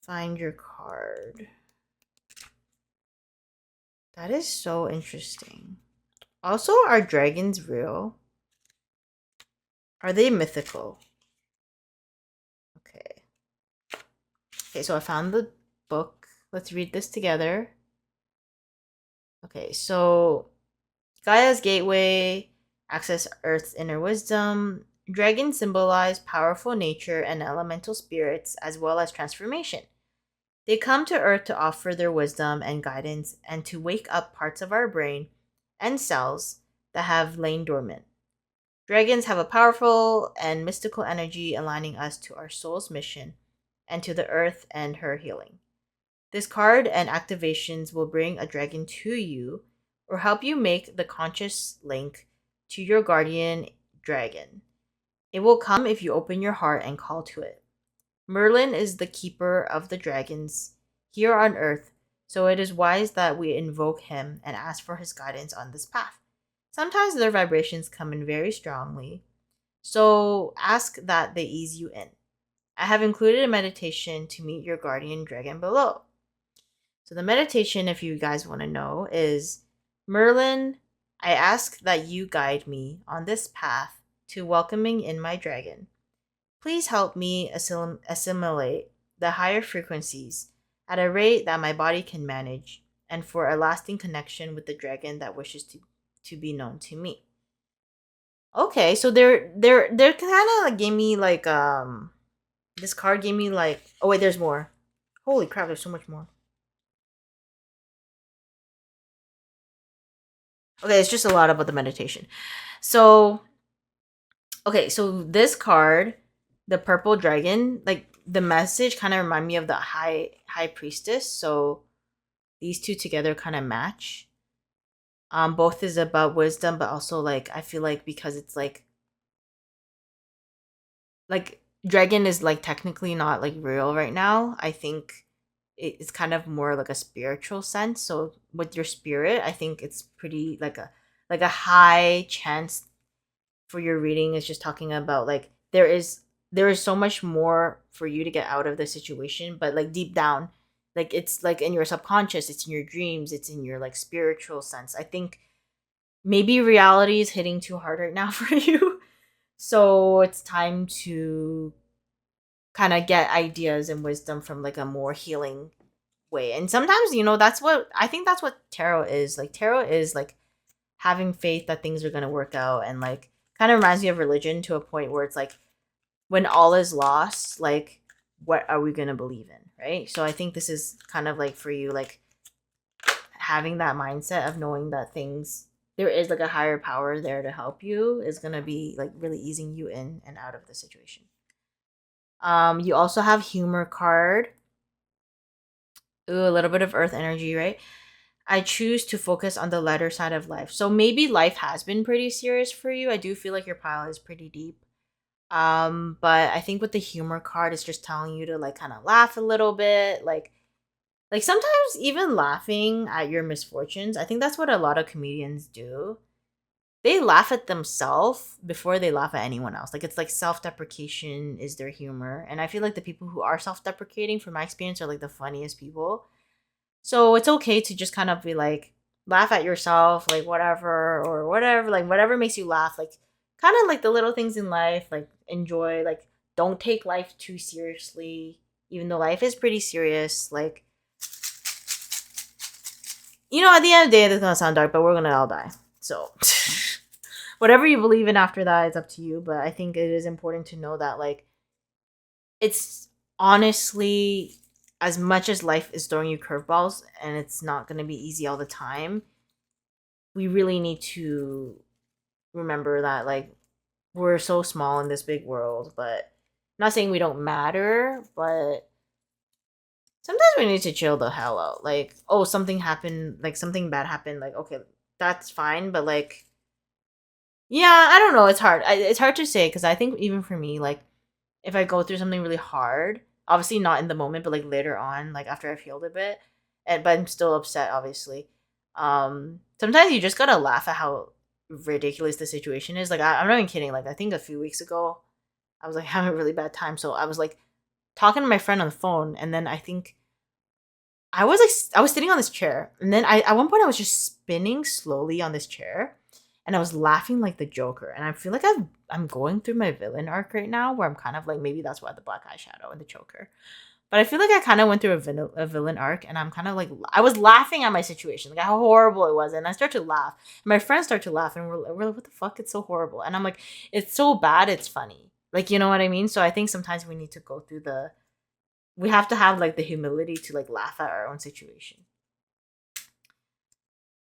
find your card. That is so interesting. Also, are dragons real? Are they mythical? Okay. Okay, so I found the book. Let's read this together. Okay, so Gaia's gateway, access Earth's inner wisdom. Dragons symbolize powerful nature and elemental spirits as well as transformation. They come to Earth to offer their wisdom and guidance and to wake up parts of our brain and cells that have lain dormant. Dragons have a powerful and mystical energy aligning us to our soul's mission and to the Earth and her healing. This card and activations will bring a dragon to you or help you make the conscious link to your guardian dragon. It will come if you open your heart and call to it. Merlin is the keeper of the dragons here on Earth, so it is wise that we invoke him and ask for his guidance on this path. Sometimes their vibrations come in very strongly, so ask that they ease you in. I have included a meditation to meet your guardian dragon below. So the meditation, if you guys want to know, is Merlin, I ask that you guide me on this path to welcoming in my dragon. Please help me assimilate the higher frequencies at a rate that my body can manage and for a lasting connection with the dragon that wishes to be known to me. Okay, so they're kind of like gave me like this card gave me like, oh wait, there's more. Holy crap, there's so much more. Okay, it's just a lot about the meditation. So, okay, so this card, the purple dragon, like the message kind of remind me of the high priestess. So these two together kind of match. Both is about wisdom, but also like I feel like because it's like dragon is like technically not like real right now. I think it's kind of more like a spiritual sense. So with your spirit, I think it's pretty like a high chance for your reading is just talking about like there is so much more for you to get out of the situation, but like deep down, like it's like in your subconscious, it's in your dreams, it's in your like spiritual sense. I think maybe reality is hitting too hard right now for you. So it's time to kind of get ideas and wisdom from like a more healing way. And sometimes, that's what I think that's what tarot is. Like tarot is like having faith that things are going to work out and like kind of reminds me of religion to a point where it's like when all is lost, like what are we going to believe in, right? So I think this is kind of like for you like having that mindset of knowing that things there is like a higher power there to help you is going to be like really easing you in and out of the situation. You also have humor card. Ooh, a little bit of earth energy, right? I choose to focus on the lighter side of life. So maybe life has been pretty serious for you. I do feel like your pile is pretty deep. But I think with the humor card, it's just telling you to like kind of laugh a little bit, like sometimes even laughing at your misfortunes. I think that's what a lot of comedians do. They laugh at themselves before they laugh at anyone else. Like it's like self-deprecation is their humor. And I feel like the people who are self-deprecating, from my experience, are like the funniest people. So it's okay to just kind of be like laugh at yourself, like whatever or whatever, like whatever makes you laugh, like kind of like the little things in life, like enjoy, like don't take life too seriously, even though life is pretty serious. Like, at the end of the day, this is gonna sound dark, but we're gonna all die. So whatever you believe in after that is up to you. But I think it is important to know that like it's honestly as much as life is throwing you curveballs and it's not going to be easy all the time, we really need to remember that like we're so small in this big world. But I'm not saying we don't matter, but sometimes we need to chill the hell out. Like, oh, something happened, like something bad happened, like okay, that's fine, but like yeah, I don't know, it's hard. It's hard to say because I think even for me, like if I go through something really hard, obviously not in the moment, but like later on, like after I've healed a bit, and but I'm still upset, obviously. Sometimes you just gotta laugh at how ridiculous the situation is. Like, I'm not even kidding. Like, I think a few weeks ago, I was like having a really bad time. So I was like talking to my friend on the phone, and then I think I was sitting on this chair, and then at one point I was just spinning slowly on this chair, and I was laughing like the Joker. And I feel like I'm going through my villain arc right now, where I'm kind of like, maybe that's why the black eyeshadow and the choker. But I feel like I kind of went through a villain arc, and I'm kind of like, I was laughing at my situation, like how horrible it was, and I start to laugh. My friends start to laugh, and we're like, what the fuck? It's so horrible, and I'm like, it's so bad, it's funny, like, you know what I mean? So I think sometimes we need to go through we have to have like the humility to like laugh at our own situation.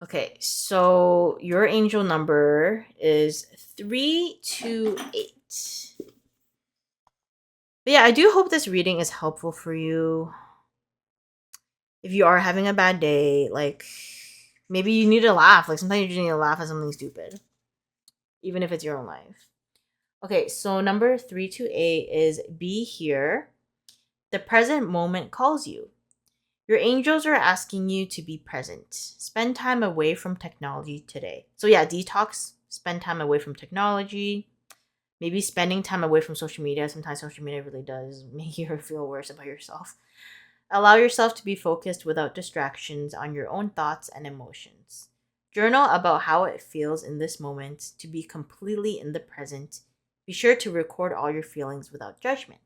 Okay, so your angel number is 328. But yeah, I do hope this reading is helpful for you. If you are having a bad day, like maybe you need to laugh. Like sometimes you just need to laugh at something stupid, even if it's your own life. Okay, so number 328 is be here. The present moment calls you. Your angels are asking you to be present. Spend time away from technology today. So yeah, detox, spend time away from technology. Maybe spending time away from social media. Sometimes social media really does make you feel worse about yourself. Allow yourself to be focused without distractions on your own thoughts and emotions. Journal about how it feels in this moment to be completely in the present. Be sure to record all your feelings without judgment.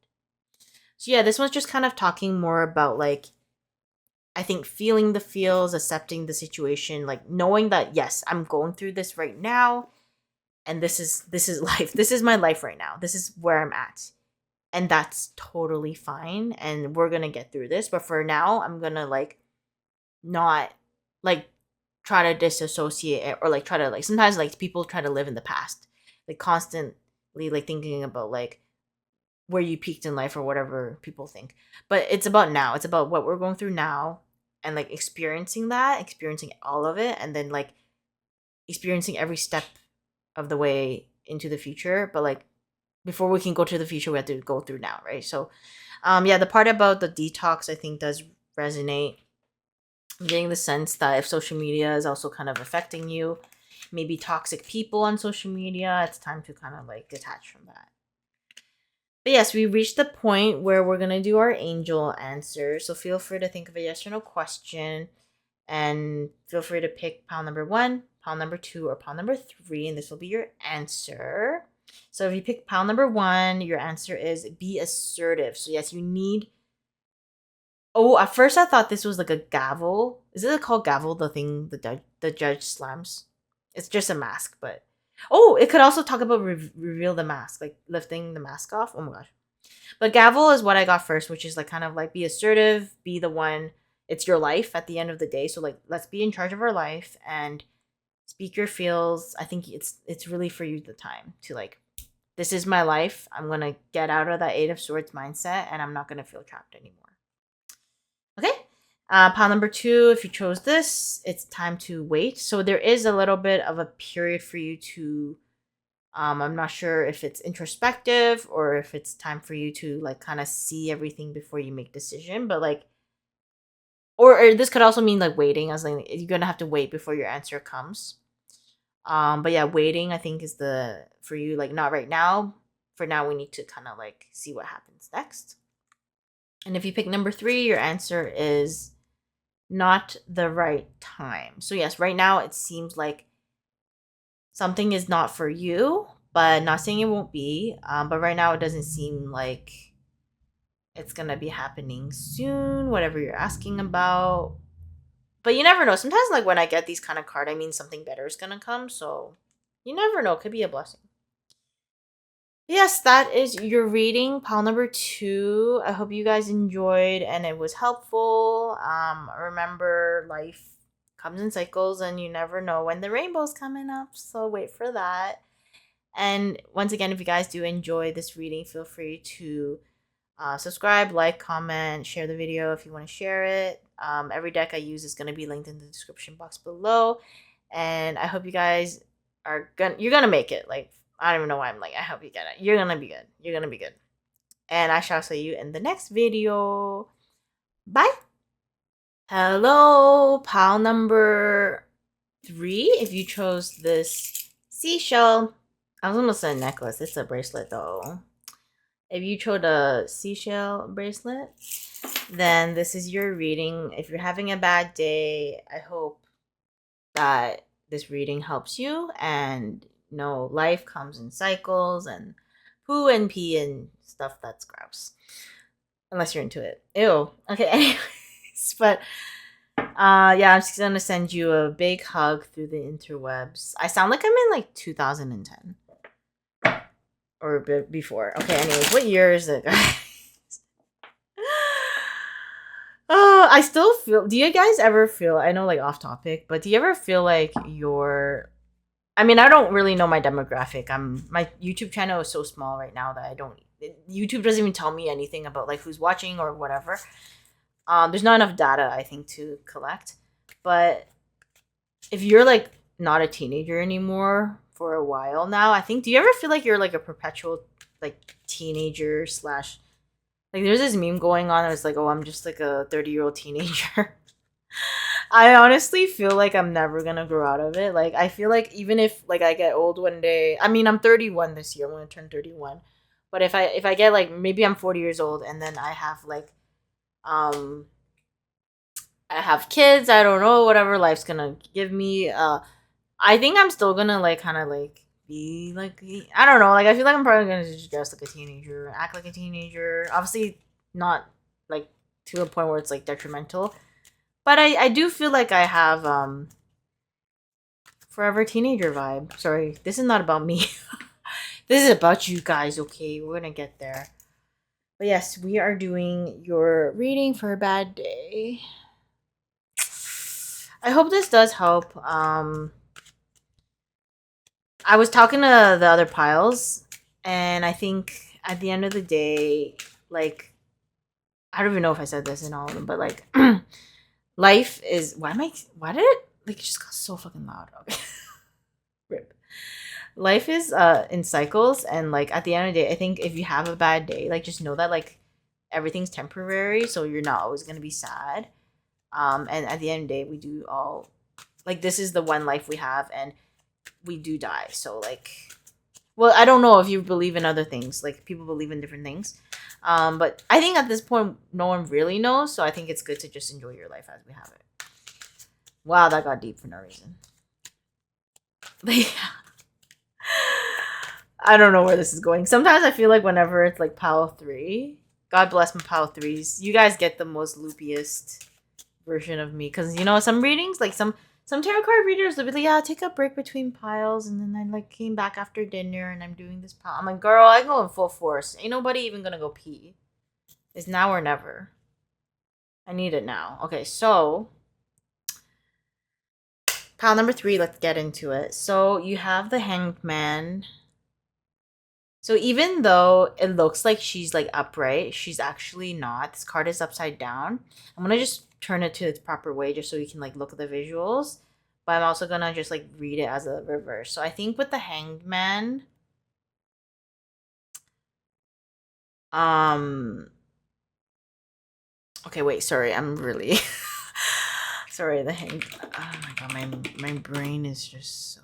So yeah, this one's just kind of talking more about like, I think feeling the feels, accepting the situation, like knowing that yes, I'm going through this right now, and this is life. This is my life right now. This is where I'm at. And that's totally fine, and we're going to get through this, but for now, I'm going to like not like try to disassociate it, or like try to like, sometimes like people try to live in the past, like constantly like thinking about like where you peaked in life or whatever people think. But it's about now. It's about what we're going through now, and like experiencing all of it, and then like experiencing every step of the way into the future. But like before we can go to the future, we have to go through now, right? So yeah, the part about the detox I think does resonate. I'm getting the sense that if social media is also kind of affecting you, maybe toxic people on social media, it's time to kind of like detach from that. But yes, we reached the point where we're going to do our angel answer. So feel free to think of a yes or no question, and feel free to pick pile number 1, pile number 2, or pile number 3, and this will be your answer. So if you pick pile number 1, your answer is be assertive. So yes, you need. Oh, at first I thought this was like a gavel. Is it called gavel? The thing the judge slams. It's just a mask, but oh, it could also talk about reveal the mask, like lifting the mask off. Oh my gosh. But gavel is what I got first, which is like kind of like be assertive, be the one. It's your life at the end of the day. So like let's be in charge of our life and speak your feels. I think it's really for you the time to like, this is my life. I'm gonna get out of that 8 of Swords mindset, and I'm not gonna feel trapped anymore. Okay. Pile number 2, if you chose this, it's time to wait. So there is a little bit of a period for you to I'm not sure if it's introspective or if it's time for you to like kind of see everything before you make decision, but like, or this could also mean like waiting, as like you're gonna have to wait before your answer comes. But yeah, waiting I think is the for you, like not right now. For now, we need to kind of like see what happens next. And if you pick number 3, your answer is not the right time. So yes, right now it seems like something is not for you, but not saying it won't be. But right now it doesn't seem like it's gonna be happening soon, whatever you're asking about. But you never know. Sometimes like when I get these kind of card, I mean something better is gonna come. So you never know. It could be a blessing. Yes, that is your reading, pile number 2. I hope you guys enjoyed and it was helpful. Remember, life comes in cycles, and you never know when the rainbow's coming up. So wait for that. And once again, if you guys do enjoy this reading, feel free to subscribe, like, comment, share the video if you want to share it. Every deck I use is going to be linked in the description box below. And I hope you guys you're gonna make it. Like, I don't even know why I'm like, I hope you get it. You're gonna be good. You're gonna be good. And I shall see you in the next video. Bye. Hello, pile number 3. If you chose this Seashell. I was almost say necklace. It's a bracelet though. If you chose a seashell bracelet, then this is your reading. If you're having a bad day, I hope that this reading helps you. And life comes in cycles and poo and pee and stuff that's gross. Unless you're into it. Ew. Okay, anyways. But yeah, I'm just gonna send you a big hug through the interwebs. I sound like I'm in like 2010 or before. Okay, anyways, what year is it, guys? Oh, I still feel. Do you guys ever feel? I know, like off topic, but do you ever feel like you're? I mean, I don't really know my demographic. My YouTube channel is so small right now that I don't. YouTube doesn't even tell me anything about like who's watching or whatever. There's not enough data, I think, to collect. But if you're like not a teenager anymore for a while now, I think. Do you ever feel like you're like a perpetual like teenager slash like there's this meme going on. It's like, oh, I'm just like a 30-year-old teenager. I honestly feel like I'm never gonna grow out of it. Like I feel like even if like I get old one day, I mean I'm 31 this year. I'm gonna turn 31. But if I get like maybe I'm 40 years old and then I have like um I have kids, I don't know, whatever life's gonna give me. I think I'm still gonna like kind of like be like I don't know, like I feel like I'm probably gonna just dress like a teenager, act like a teenager. Obviously not like to a point where it's like detrimental. But I do feel like I have forever teenager vibe. Sorry, this is not about me. This is about you guys, okay? We're gonna get there. But yes, we are doing your reading for a bad day. I hope this does help. I was talking to the other piles, and I think at the end of the day, like I don't even know if I said this in all of them, but like life is why did it like it just got so fucking loud. Okay. Rip. Life is in cycles, and like at the end of the day, I think if you have a bad day, like just know that like everything's temporary, so you're not always gonna be sad. And at the end of the day, we do all like this is the one life we have, and we do die. So like, well, I don't know if you believe in other things. Like people believe in different things, but I think at this point, no one really knows. So I think it's good to just enjoy your life as we have it. Wow, that got deep for no reason. Like, I don't know where this is going. Sometimes I feel like whenever it's like Pile 3, God bless my Pile 3s, you guys get the most loopiest version of me. Because, some readings, like some tarot card readers, they'll be like, yeah, take a break between piles. And then I like came back after dinner and I'm doing this pile. I'm like, girl, I go in full force. Ain't nobody even going to go pee. It's now or never. I need it now. Okay, so pile number 3, let's get into it. So you have the Hanged Man. So even though it looks like she's like upright, she's actually not. This card is upside down. I'm gonna just turn it to its proper way just so you can like look at the visuals. But I'm also gonna just like read it as a reverse. So I think with the Hanged Man, um okay, wait, sorry, I'm really sorry, the Hanged. Oh my god, my brain is just so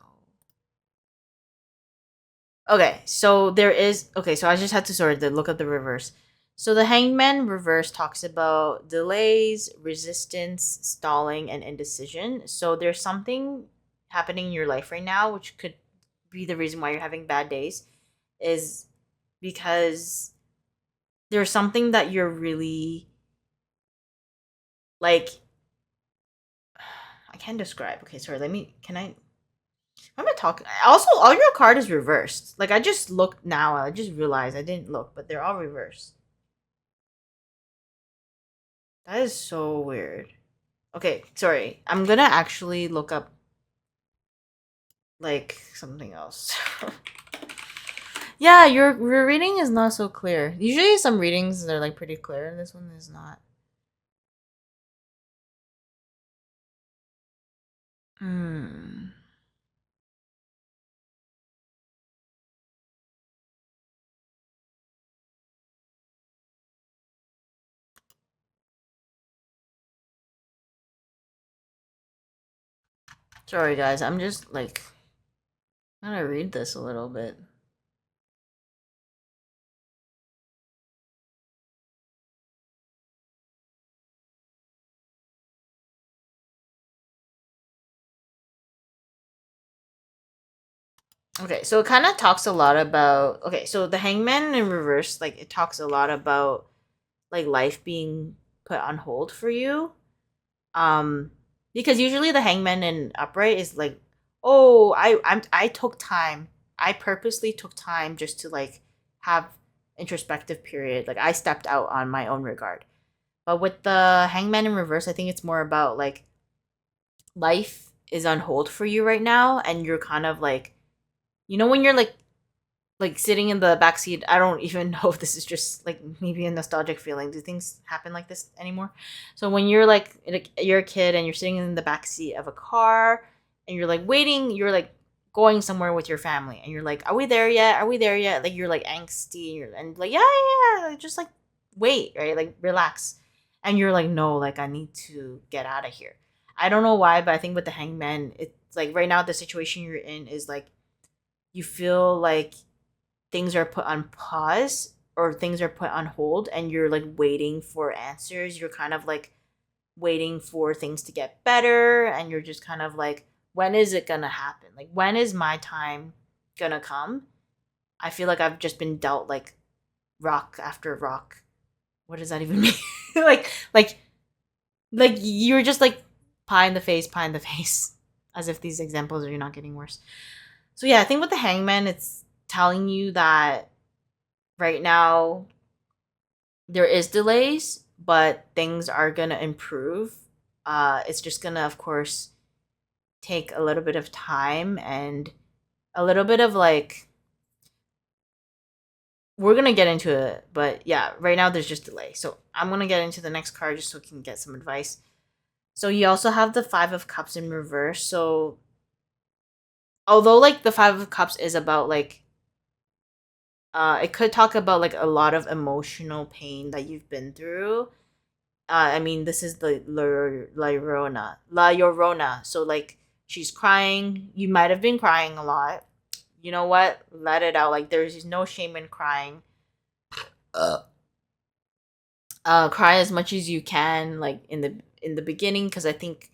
okay, so there is okay, so I just had to sort of look at the reverse. So the Hangman reverse talks about delays, resistance, stalling, and indecision. So there's something happening in your life right now, which could be the reason why you're having bad days, is because there's something that you're really like. I can't describe. Okay, sorry. Let me. Can I? What am I talking? Also, all your card is reversed. Like I just looked now. I just realized I didn't look, but they're all reversed. That is so weird. Okay, sorry. I'm gonna actually look up like something else. Yeah, your reading is not so clear. Usually some readings are like pretty clear. This one is not. Hmm. Sorry guys, I'm just like I'm gonna read this a little bit. Okay, so it kind of talks a lot about, okay, so the hangman in reverse, like it talks a lot about like life being put on hold for you. Um because usually the hangman in upright is like, "Oh, I took time. I purposely took time just to like have introspective period. Like I stepped out on my own regard." But with the hangman in reverse, I think it's more about like life is on hold for you right now and you're kind of like, when you're like sitting in the back seat. I don't even know if this is just like maybe a nostalgic feeling. Do things happen like this anymore? So when you're like you're a kid and you're sitting in the back seat of a car and you're like waiting, you're like going somewhere with your family and you're like, are we there yet? Are we there yet? Like you're like angsty and like, yeah, yeah, yeah, like, just like wait, right? Like relax. And you're like, no, like I need to get out of here. I don't know why, but I think with the hangman, it's like right now the situation you're in is like you feel like things are put on pause or things are put on hold and you're like waiting for answers. You're kind of like waiting for things to get better and you're just kind of like, when is it gonna happen? Like when is my time gonna come? I feel like I've just been dealt like rock after rock. What does that even mean? like like like you're just like pie in the face. As if these examples are not getting worse. So yeah, I think with the hangman, it's telling you that right now there is delays, but things are gonna improve. It's just gonna, of course, take a little bit of time and a little bit of like we're gonna get into it, but yeah, right now there's just delay. So I'm gonna get into the next card just so we can get some advice. So you also have the Five of Cups in reverse. So although like the Five of Cups is about like it could talk about like a lot of emotional pain that you've been through. I mean, this is the La Llorona. So like she's crying. You might have been crying a lot. You know what? Let it out. Like there's no shame in crying. Uh, cry as much as you can, like in the beginning, because I think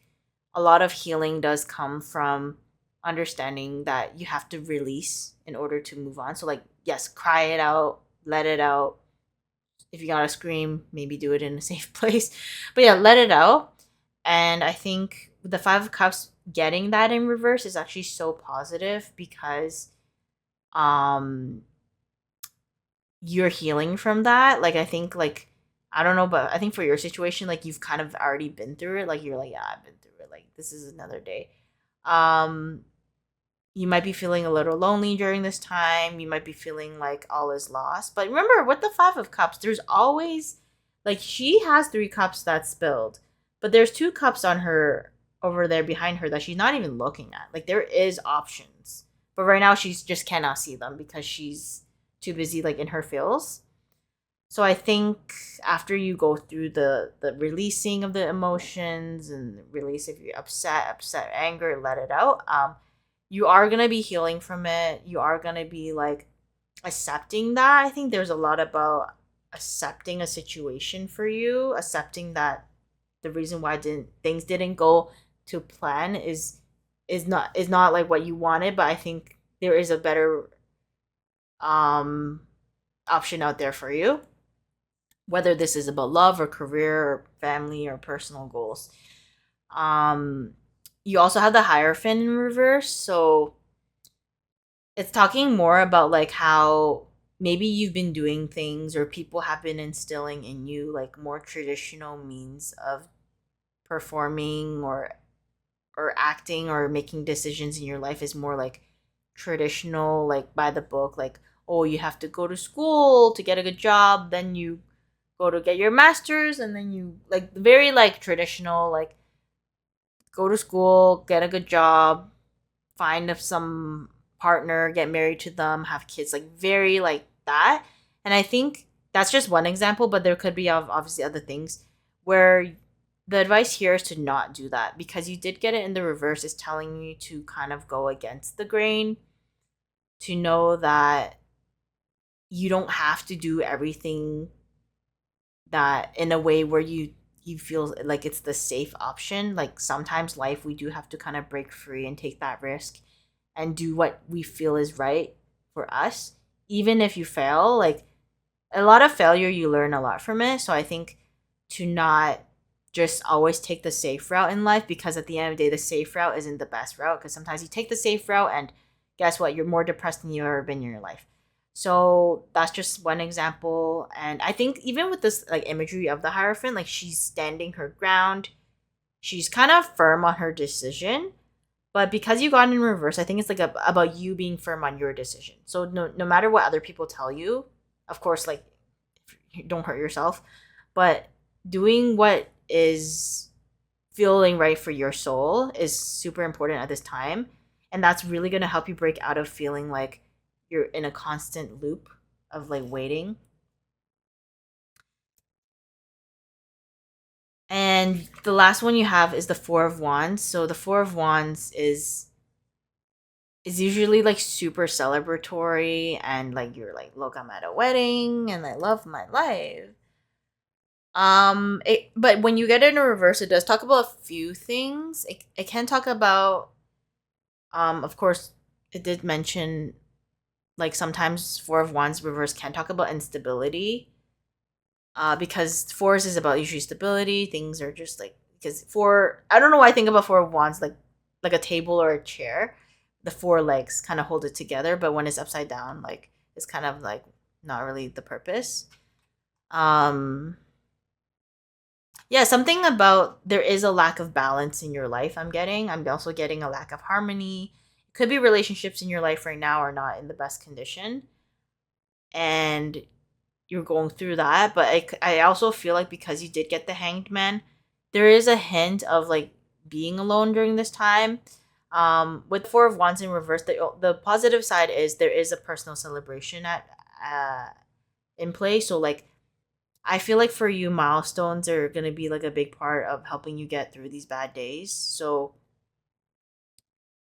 a lot of healing does come from understanding that you have to release in order to move on. So like, yes, cry it out, let it out. If you gotta scream, maybe do it in a safe place. But yeah, let it out. And I think the Five of Cups getting that in reverse is actually so positive because um you're healing from that. Like I think like I don't know, but I think for your situation, like you've kind of already been through it. Like you're like, yeah, I've been through it. Like this is another day. Um you might be feeling a little lonely during this time. You might be feeling like all is lost. But remember, with the Five of Cups, there's always like she has three cups that spilled, but there's two cups on her over there behind her that she's not even looking at. Like there is options. But right now she's just cannot see them because she's too busy like in her feels. So I think after you go through the releasing of the emotions and release if you're upset, anger, let it out. You are gonna be healing from it. You are gonna be like accepting that. I think there's a lot about accepting a situation for you, accepting that the reason why things didn't go to plan is not like what you wanted, but I think there is a better um option out there for you, whether this is about love or career or family or personal goals. Um, you also have the Hierophant in reverse, so it's talking more about like how maybe you've been doing things or people have been instilling in you like more traditional means of performing or acting or making decisions in your life is more like traditional, like by the book, like oh you have to go to school to get a good job, then you go to get your master's, and then you like very like traditional, like go to school, get a good job, find some partner, get married to them, have kids, like very like that. And I think that's just one example, but there could be obviously other things where the advice here is to not do that because you did get it in the reverse is telling you to kind of go against the grain. to know that you don't have to do everything that in a way where you feel like it's the safe option. Like sometimes life we do have to kind of break free and take that risk and do what we feel is right for us. Even if you fail, like a lot of failure you learn a lot from it. So I think to not just always take the safe route in life, because at the end of the day the safe route isn't the best route, because sometimes you take the safe route and guess what, you're more depressed than you've ever been in your life. So that's just one example. And I think even with this like imagery of the Hierophant, like she's standing her ground, she's kind of firm on her decision. But because you got in reverse, I think it's like about you being firm on your decision. So no matter what other people tell you, of course, like don't hurt yourself, but doing what is feeling right for your soul is super important at this time. And that's really going to help you break out of feeling like you're in a constant loop of like waiting. And the last one you have is the Four of Wands. So the Four of Wands is usually like super celebratory and like you're like, look, I'm at a wedding and I love my life. But when you get it in reverse, it does talk about a few things. It can talk about of course it did mention like sometimes Four of Wands reverse can talk about instability. Because fours is about usually stability. Things are just like, because four, I don't know why I think about Four of Wands like a table or a chair. The four legs kind of hold it together, but when it's upside down, like it's kind of like not really the purpose. Um yeah, something about there is a lack of balance in your life. I'm also getting a lack of harmony. It could be relationships in your life right now are not in the best condition, and you're going through that. But I also feel like because you did get the Hanged Man, there is a hint of like being alone during this time. With Four of Wands in reverse, the positive side is there is a personal celebration at in play. So like I feel like for you, milestones are gonna be like a big part of helping you get through these bad days. So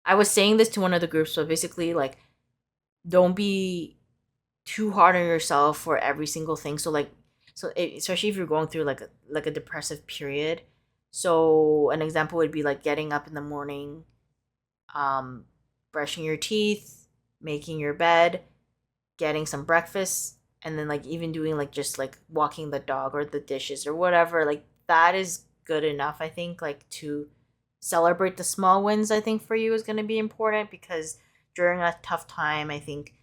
I was saying this to one of the groups, so basically like don't be too hard on yourself for every single thing. So like especially if you're going through like a depressive period. So an example would be like getting up in the morning, um, brushing your teeth, making your bed, getting some breakfast, and then like even doing like just like walking the dog or the dishes or whatever. Like that is good enough, I think, like to celebrate the small wins. I think for you is going to be important, because during a tough time, I think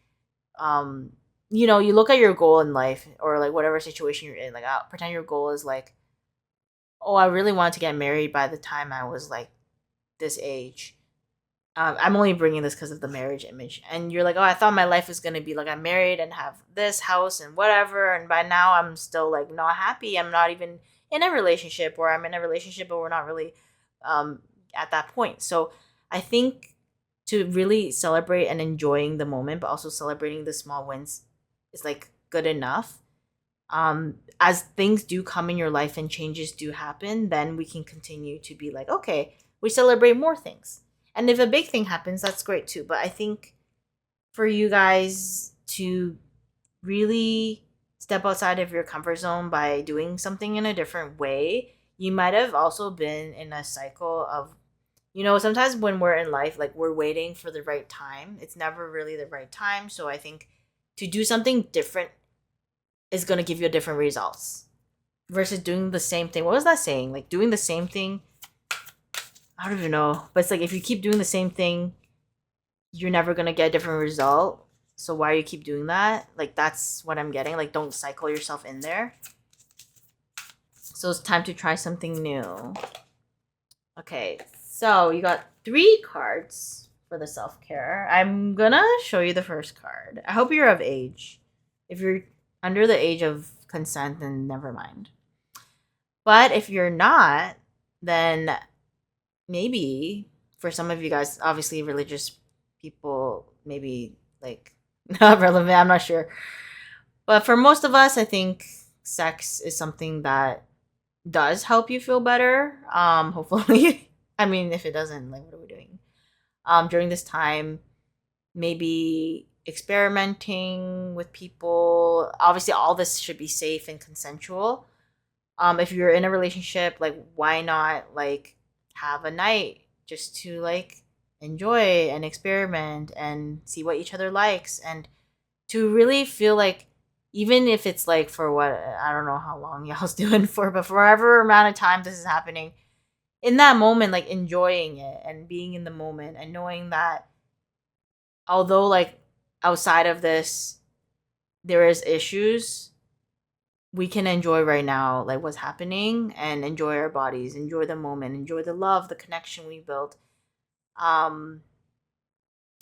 um you look at your goal in life or like whatever situation you're in, like I'll pretend your goal is like, oh, I really wanted to get married by the time I was like this age. I'm only bringing this because of the marriage image, and you're like, oh, I thought my life was gonna be like I'm married and have this house and whatever, and by now I'm still like not happy. I'm not even in a relationship, or I'm in a relationship but we're not really um at that point. So I think to really celebrate and enjoying the moment, but also celebrating the small wins is like good enough. As things do come in your life and changes do happen, then we can continue to be like, okay, we celebrate more things. And if a big thing happens, that's great too. But I think for you guys to really step outside of your comfort zone by doing something in a different way, you might have also been in a cycle of, sometimes when we're in life, like we're waiting for the right time. It's never really the right time. So I think to do something different is going to give you a different results versus doing the same thing. What was that saying? Like doing the same thing. I don't even know. But it's like if you keep doing the same thing, you're never going to get a different result. So why you keep doing that? Like that's what I'm getting. Like don't cycle yourself in there. So it's time to try something new. Okay, so you got 3 cards for the self-care. I'm gonna show you the first card. I hope you're of age. If you're under the age of consent, then never mind. But if you're not, then maybe for some of you guys, obviously religious people, maybe like not relevant, I'm not sure. But for most of us, I think sex is something that does help you feel better. Hopefully. I mean, if it doesn't, like what are we doing? During this time, maybe experimenting with people. Obviously, all this should be safe and consensual. If you're in a relationship, like why not like have a night just to like enjoy and experiment and see what each other likes, and to really feel like, even if it's like for what, I don't know how long y'all's doing for, but for whatever amount of time this is happening, in that moment, like enjoying it and being in the moment and knowing that although like outside of this there is issues, we can enjoy right now like what's happening and enjoy our bodies, enjoy the moment, enjoy the love, the connection we built. um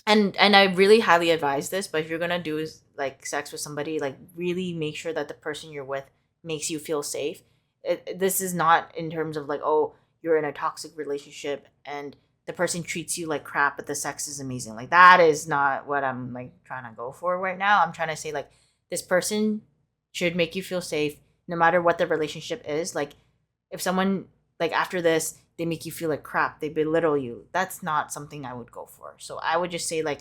and I really highly advise this, but if you're gonna do like sex with somebody, like really make sure that the person you're with makes you feel safe. This is not in terms of like, oh, you're in a toxic relationship and the person treats you like crap but the sex is amazing. Like that is not what I'm like trying to go for right now. I'm trying to say like this person should make you feel safe no matter what the relationship is. Like if someone, like after this, they make you feel like crap, they belittle you, that's not something I would go for. So I would just say like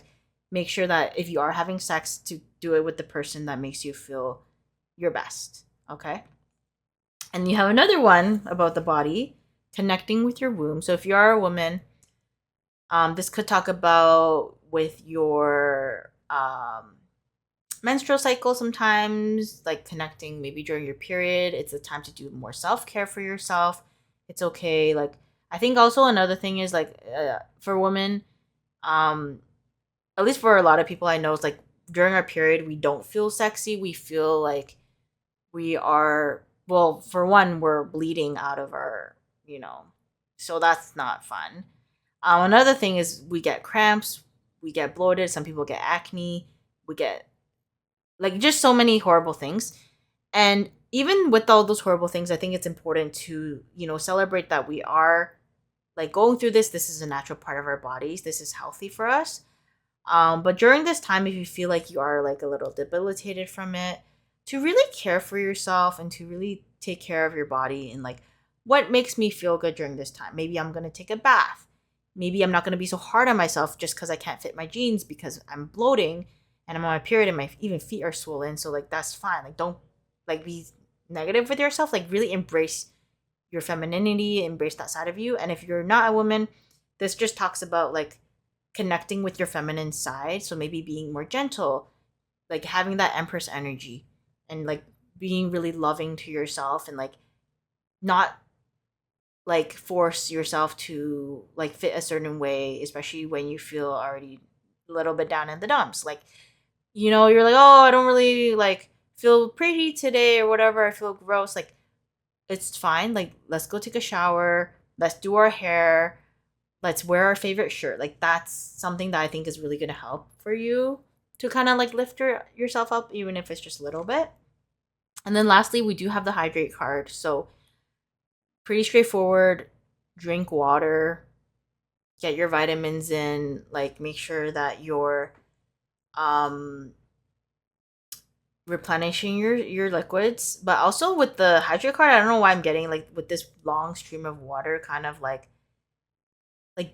make sure that if you are having sex, to do it with the person that makes you feel your best. Okay. And you have another one about the body, connecting with your womb. So if you are a woman, this could talk about with your menstrual cycle sometimes, like connecting maybe during your period. It's a time to do more self-care for yourself. It's okay. Like I think also another thing is like for women, um at least for a lot of people I know, it's like during our period we don't feel sexy. We feel like we are, well, for one, we're bleeding out of our, so that's not fun. Another thing is we get cramps, we get bloated, some people get acne, we get like just so many horrible things. And even with all those horrible things, I think it's important to, celebrate that we are like going through this. This is a natural part of our bodies. This is healthy for us. But during this time, if you feel like you are like a little debilitated from it, to really care for yourself and to really take care of your body and like what makes me feel good during this time. Maybe I'm going to take a bath. Maybe I'm not going to be so hard on myself just because I can't fit my jeans because I'm bloating and I'm on my period and my even feet are swollen. So like that's fine. Like don't like be negative with yourself. Like really embrace your femininity, embrace that side of you. And if you're not a woman, this just talks about like connecting with your feminine side. So maybe being more gentle, like having that empress energy and like being really loving to yourself and like not like force yourself to like fit a certain way, especially when you feel already a little bit down in the dumps. Like, you're like, oh, I don't really like feel pretty today or whatever. I feel gross. Like, it's fine. Like, let's go take a shower. Let's do our hair. Let's wear our favorite shirt. Like, that's something that I think is really going to help for you to kind of like lift yourself up, even if it's just a little bit. And then lastly, we do have the hydrate card. So, pretty straightforward. Drink water, get your vitamins in, like make sure that you're um replenishing your liquids. But also with the hydrate card, I don't know why I'm getting like with this long stream of water, kind of like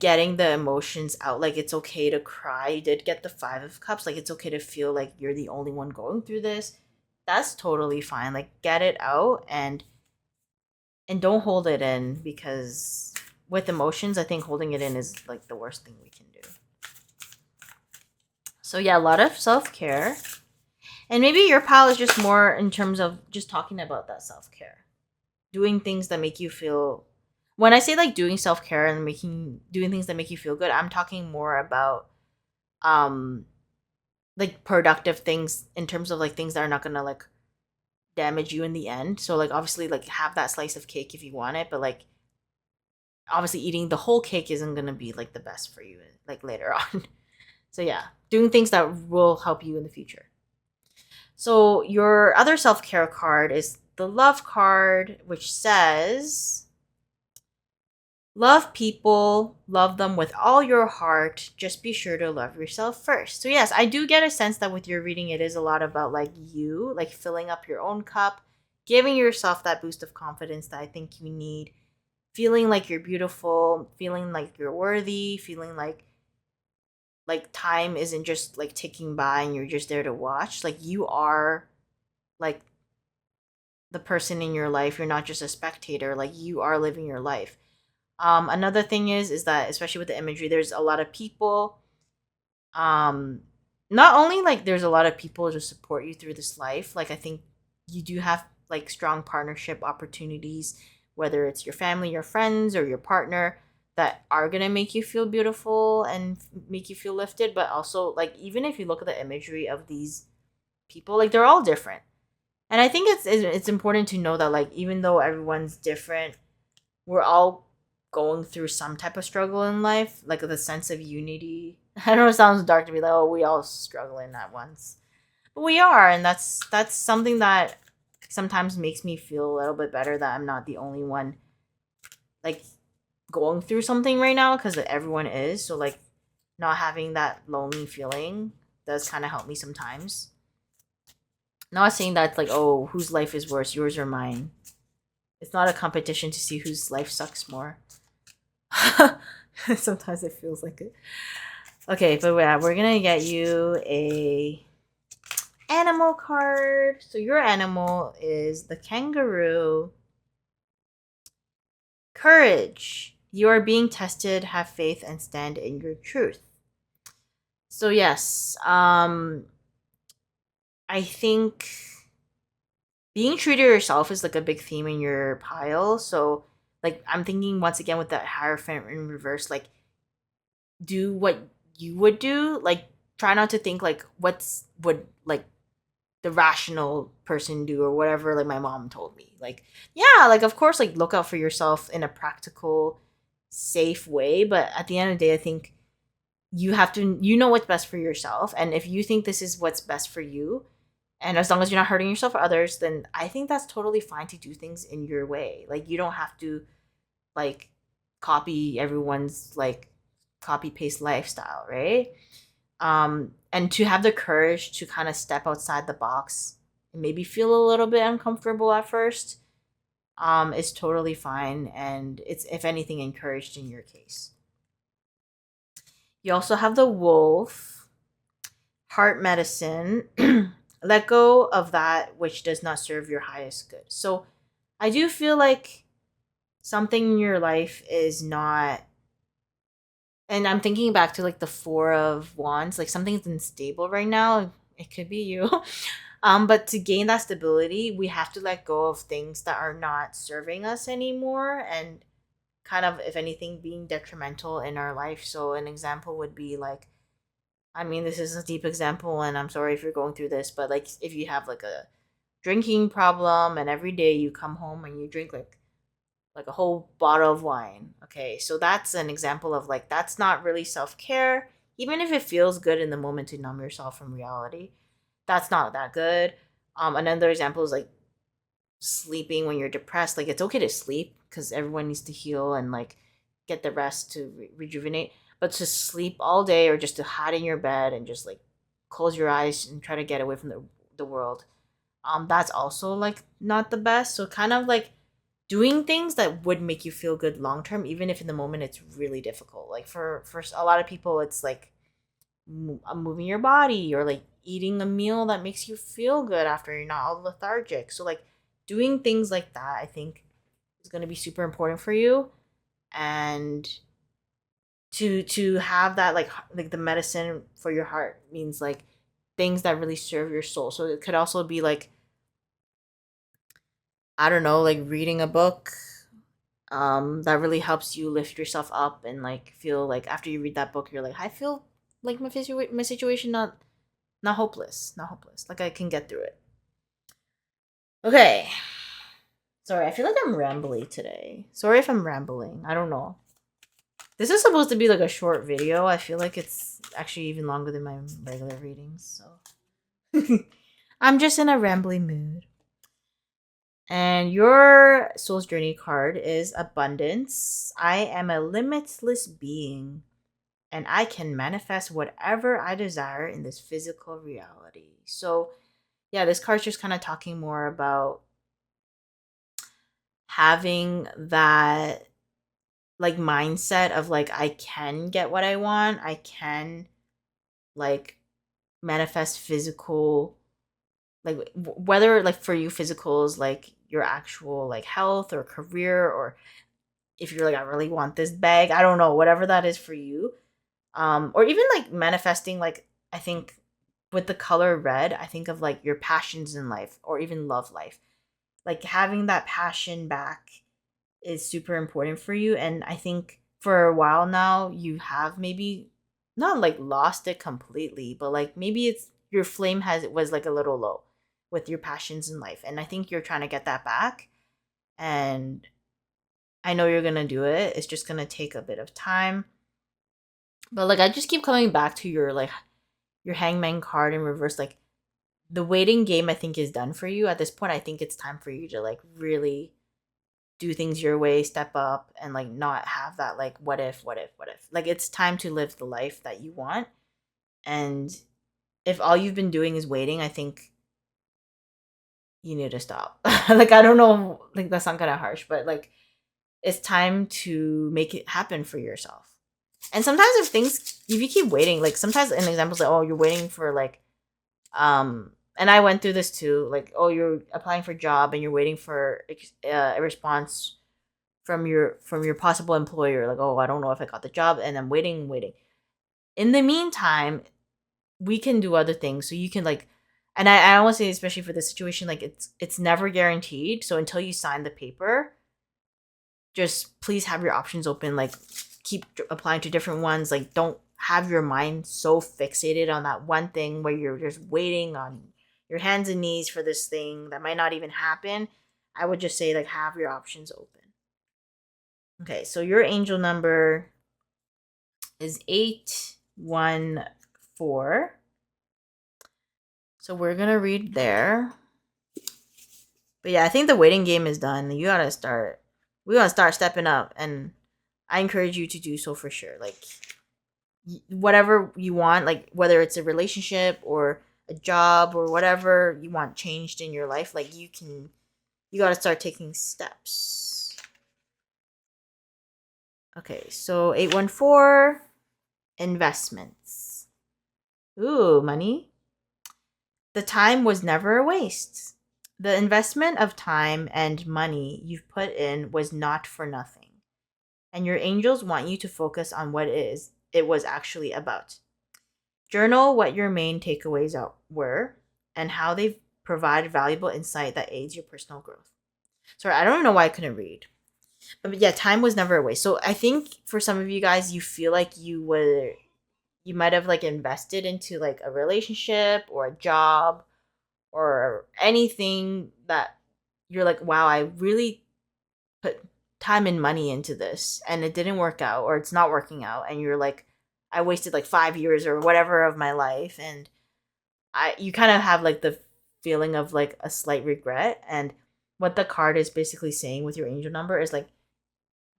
getting the emotions out. Like it's okay to cry. You did get the 5 of cups. Like it's okay to feel like you're the only one going through this. That's totally fine. Like get it out and don't hold it in, because with emotions, I think holding it in is like the worst thing we can do. So yeah, a lot of self-care. And maybe your pile is just more in terms of just talking about that self-care. Doing things that make you feel, when I say like doing self-care and doing things that make you feel good, I'm talking more about um like productive things in terms of like things that are not gonna like damage you in the end. So like obviously like have that slice of cake if you want it, but like obviously eating the whole cake isn't gonna be like the best for you like later on. So yeah, doing things that will help you in the future. So your other self-care card is the love card, which says love people, love them with all your heart. Just be sure to love yourself first. So yes, I do get a sense that with your reading, it is a lot about like you, like filling up your own cup, giving yourself that boost of confidence that I think you need, feeling like you're beautiful, feeling like you're worthy, feeling like like time isn't just like ticking by and you're just there to watch. Like you are like the person in your life. You're not just a spectator. Like you are living your life. Another thing is that especially with the imagery, there's a lot of people. Um, Not only like there's a lot of people to support you through this life. Like I think you do have like strong partnership opportunities, whether it's your family, your friends, or your partner that are gonna make you feel beautiful and make you feel lifted. But also like even if you look at the imagery of these people, like they're all different. And I think it's important to know that like even though everyone's different, we're all going through some type of struggle in life, like the sense of unity. I know it sounds dark to be like, oh, we all struggling at once, but we are, and that's something that sometimes makes me feel a little bit better that I'm not the only one like going through something right now because everyone is. So like not having that lonely feeling does kind of help me sometimes. Not saying that like, oh, whose life is worse, yours or mine. It's not a competition to see whose life sucks more. Sometimes it feels like it. Okay, but yeah, we're gonna get you a animal card. So your animal is the kangaroo. Courage. You are being tested. Have faith and stand in your truth. So yes, I think being true to yourself is like a big theme in your pile. So like I'm thinking once again with that Hierophant in reverse, like do what you would do. Like try not to think like what's would like the rational person do or whatever like my mom told me. Like yeah, like of course like look out for yourself in a practical, safe way. But at the end of the day, I think you have to you know what's best for yourself. And if you think this is what's best for you, and as long as you're not hurting yourself or others, then I think that's totally fine to do things in your way. Like you don't have to like copy everyone's like copy paste lifestyle, right? And to have the courage to kind of step outside the box and maybe feel a little bit uncomfortable at first is totally fine, and it's if anything encouraged in your case. You also have the wolf, heart medicine. Let go of that which does not serve your highest good. So I do feel like something in your life is not, and I'm thinking back to like the Four of Wands, like something's unstable right now. It could be you. But to gain that stability, we have to let go of things that are not serving us anymore and kind of, if anything, being detrimental in our life. So an example would be like, I mean, this is a deep example, and I'm sorry if you're going through this, but like if you have like a drinking problem and every day you come home and you drink like a whole bottle of wine. Okay, so that's an example of like that's not really self-care. Even if it feels good in the moment to numb yourself from reality, that's not that good. Another example is like sleeping when you're depressed. Like it's okay to sleep because everyone needs to heal and like get the rest to rejuvenate. But to sleep all day or just to hide in your bed and just like close your eyes and try to get away from the world, that's also like not the best. So kind of like doing things that would make you feel good long term, even if in the moment it's really difficult. Like for a lot of people, it's like moving your body or like eating a meal that makes you feel good after you're not all lethargic. So like doing things like that, I think is going to be super important for you. And to have that like the medicine for your heart means like things that really serve your soul. So it could also be like, I don't know, like reading a book that really helps you lift yourself up and like feel like after you read that book you're like, I feel like my situation not hopeless, not hopeless, like I can get through it. Okay, sorry, I feel like I'm rambly today. Sorry if I'm rambling, I don't know. This is supposed to be like a short video. I feel like it's actually even longer than my regular readings, so I'm just in a rambly mood. And your soul's journey card is abundance. I am a limitless being and I can manifest whatever I desire in this physical reality. So, yeah, this card's just kind of talking more about having that like mindset of like I can get what I want. I can like manifest physical, like whether like for you physical is like your actual like health or career, or if you're like I really want this bag, I don't know, whatever that is for you. Or even like manifesting, like I think with the color red, I think of like your passions in life or even love life. Like having that passion back is super important for you, and I think for a while now you have maybe not like lost it completely, but like maybe it's your flame has was like a little low with your passions in life, and I think you're trying to get that back. And I know you're gonna do it. It's just gonna take a bit of time. But like I just keep coming back to your like your hangman card in reverse. Like the waiting game I think is done for you. At this point I think it's time for you to like really do things your way, step up, and like not have that like what if. Like it's time to live the life that you want. And if all you've been doing is waiting, I think you need to stop. Like I don't know, like that's not kind of harsh, but like it's time to make it happen for yourself. And sometimes if you keep waiting, like sometimes an example is like, oh, you're waiting for like and I went through this too, like, oh, you're applying for a job and you're waiting for a response from your possible employer, like, oh, I don't know if I got the job, and I'm waiting. In the meantime, we can do other things, so you can like, and I want to say especially for this situation, like it's never guaranteed, so until you sign the paper, just please have your options open, like keep applying to different ones, like don't have your mind so fixated on that one thing where you're just waiting on your hands and knees for this thing that might not even happen. I would just say like have your options open. Okay, so your angel number is 814. So we're gonna read there. But yeah, I think the waiting game is done. You gotta start. We gotta start stepping up, and I encourage you to do so for sure. Like whatever you want, like whether it's a relationship or a job or whatever you want changed in your life, like you gotta start taking steps. Okay, so 814, investments. Ooh, money. The time was never a waste. The investment of time and money you've put in was not for nothing. And your angels want you to focus on what it was actually about. Journal what your main takeaways were and how they've provided valuable insight that aids your personal growth. Sorry, I don't know why I couldn't read. But yeah, time was never a waste. So I think for some of you guys, you feel like you might have like invested into like a relationship or a job or anything that you're like, wow, I really put time and money into this and it didn't work out, or it's not working out, and you're like, I wasted like 5 years or whatever of my life, and you kind of have like the feeling of like a slight regret. And what the card is basically saying with your angel number is like,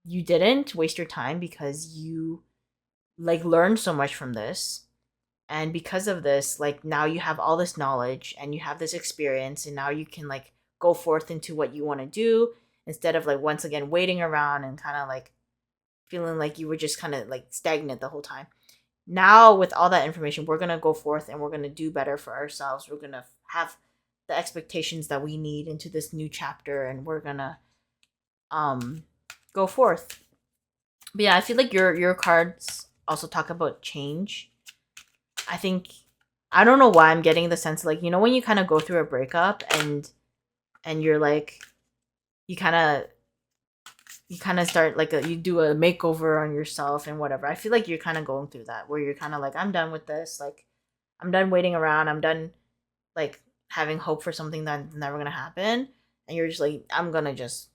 you didn't waste your time because you like learned so much from this, and because of this, like now you have all this knowledge and you have this experience, and now you can like go forth into what you want to do instead of like once again waiting around and kind of like feeling like you were just kind of like stagnant the whole time. Now with all that information, we're going to go forth and we're going to do better for ourselves. We're going to have the expectations that we need into this new chapter, and we're going to um go forth. But yeah, I feel like your cards also talk about change. I think, I don't know why I'm getting the sense like, when you kind of go through a breakup and you're like, you kind of start like you do a makeover on yourself and whatever. I feel like you're kind of going through that where you're kind of like, I'm done with this. Like I'm done waiting around. I'm done like having hope for something that's never going to happen. And you're just like, I'm going to just,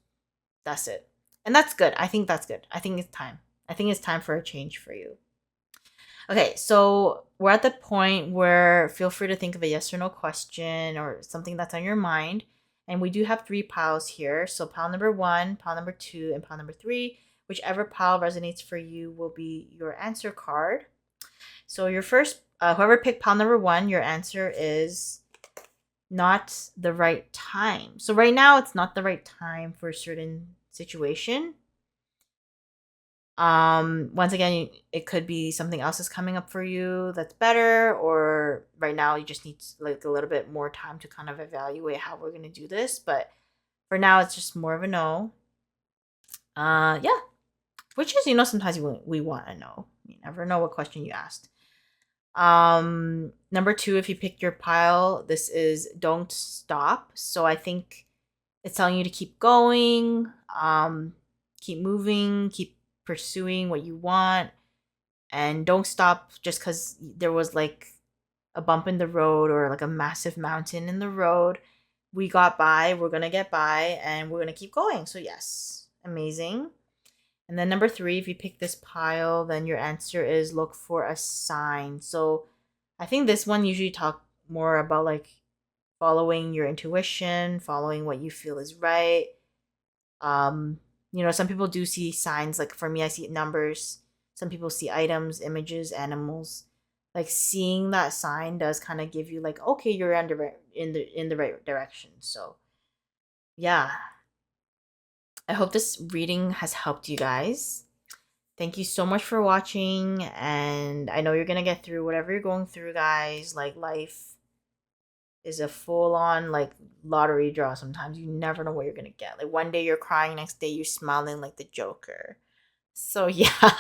that's it. And that's good. I think that's good. I think it's time. I think it's time for a change for you. Okay, so we're at the point where feel free to think of a yes or no question or something that's on your mind. And we do have 3 piles here. So pile number 1, pile number 2, and pile number 3. Whichever pile resonates for you will be your answer card. So your first, whoever picked pile number 1, your answer is not the right time. So right now it's not the right time for a certain situation. Once again, it could be something else is coming up for you that's better, or right now you just need like a little bit more time to kind of evaluate how we're gonna do this. But for now, it's just more of a no. Yeah, which is sometimes we want to know. You never know what question you asked. Number two, if you picked your pile, this is don't stop. So I think it's telling you to keep going, keep moving, keep pursuing what you want, and don't stop just because there was like a bump in the road or like a massive mountain in the road. We got by, we're gonna get by, and we're gonna keep going. So, yes, amazing. And then number three, if you pick this pile, then your answer is look for a sign. So I think this one usually talk more about like following your intuition, following what you feel is right. Some people do see signs. Like for me, I see numbers. Some people see items, images, animals. Like seeing that sign does kind of give you like, okay, you're in the right direction. So yeah, I hope this reading has helped you guys. Thank you so much for watching, and I know you're gonna get through whatever you're going through, guys. Like life is a full on like lottery draw sometimes. You never know what you're gonna get. Like one day you're crying, next day you're smiling like the Joker. So yeah.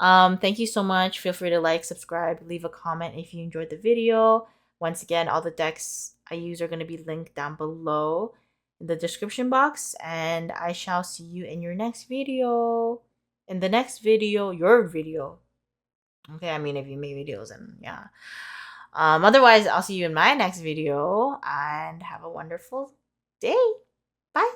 Thank you so much. Feel free to like, subscribe, leave a comment if you enjoyed the video. Once again, all the decks I use are gonna be linked down below in the description box, and I shall see you in your next video. In the next video, your video. Okay, I mean if you make videos, and yeah. Otherwise, I'll see you in my next video, and have a wonderful day. Bye.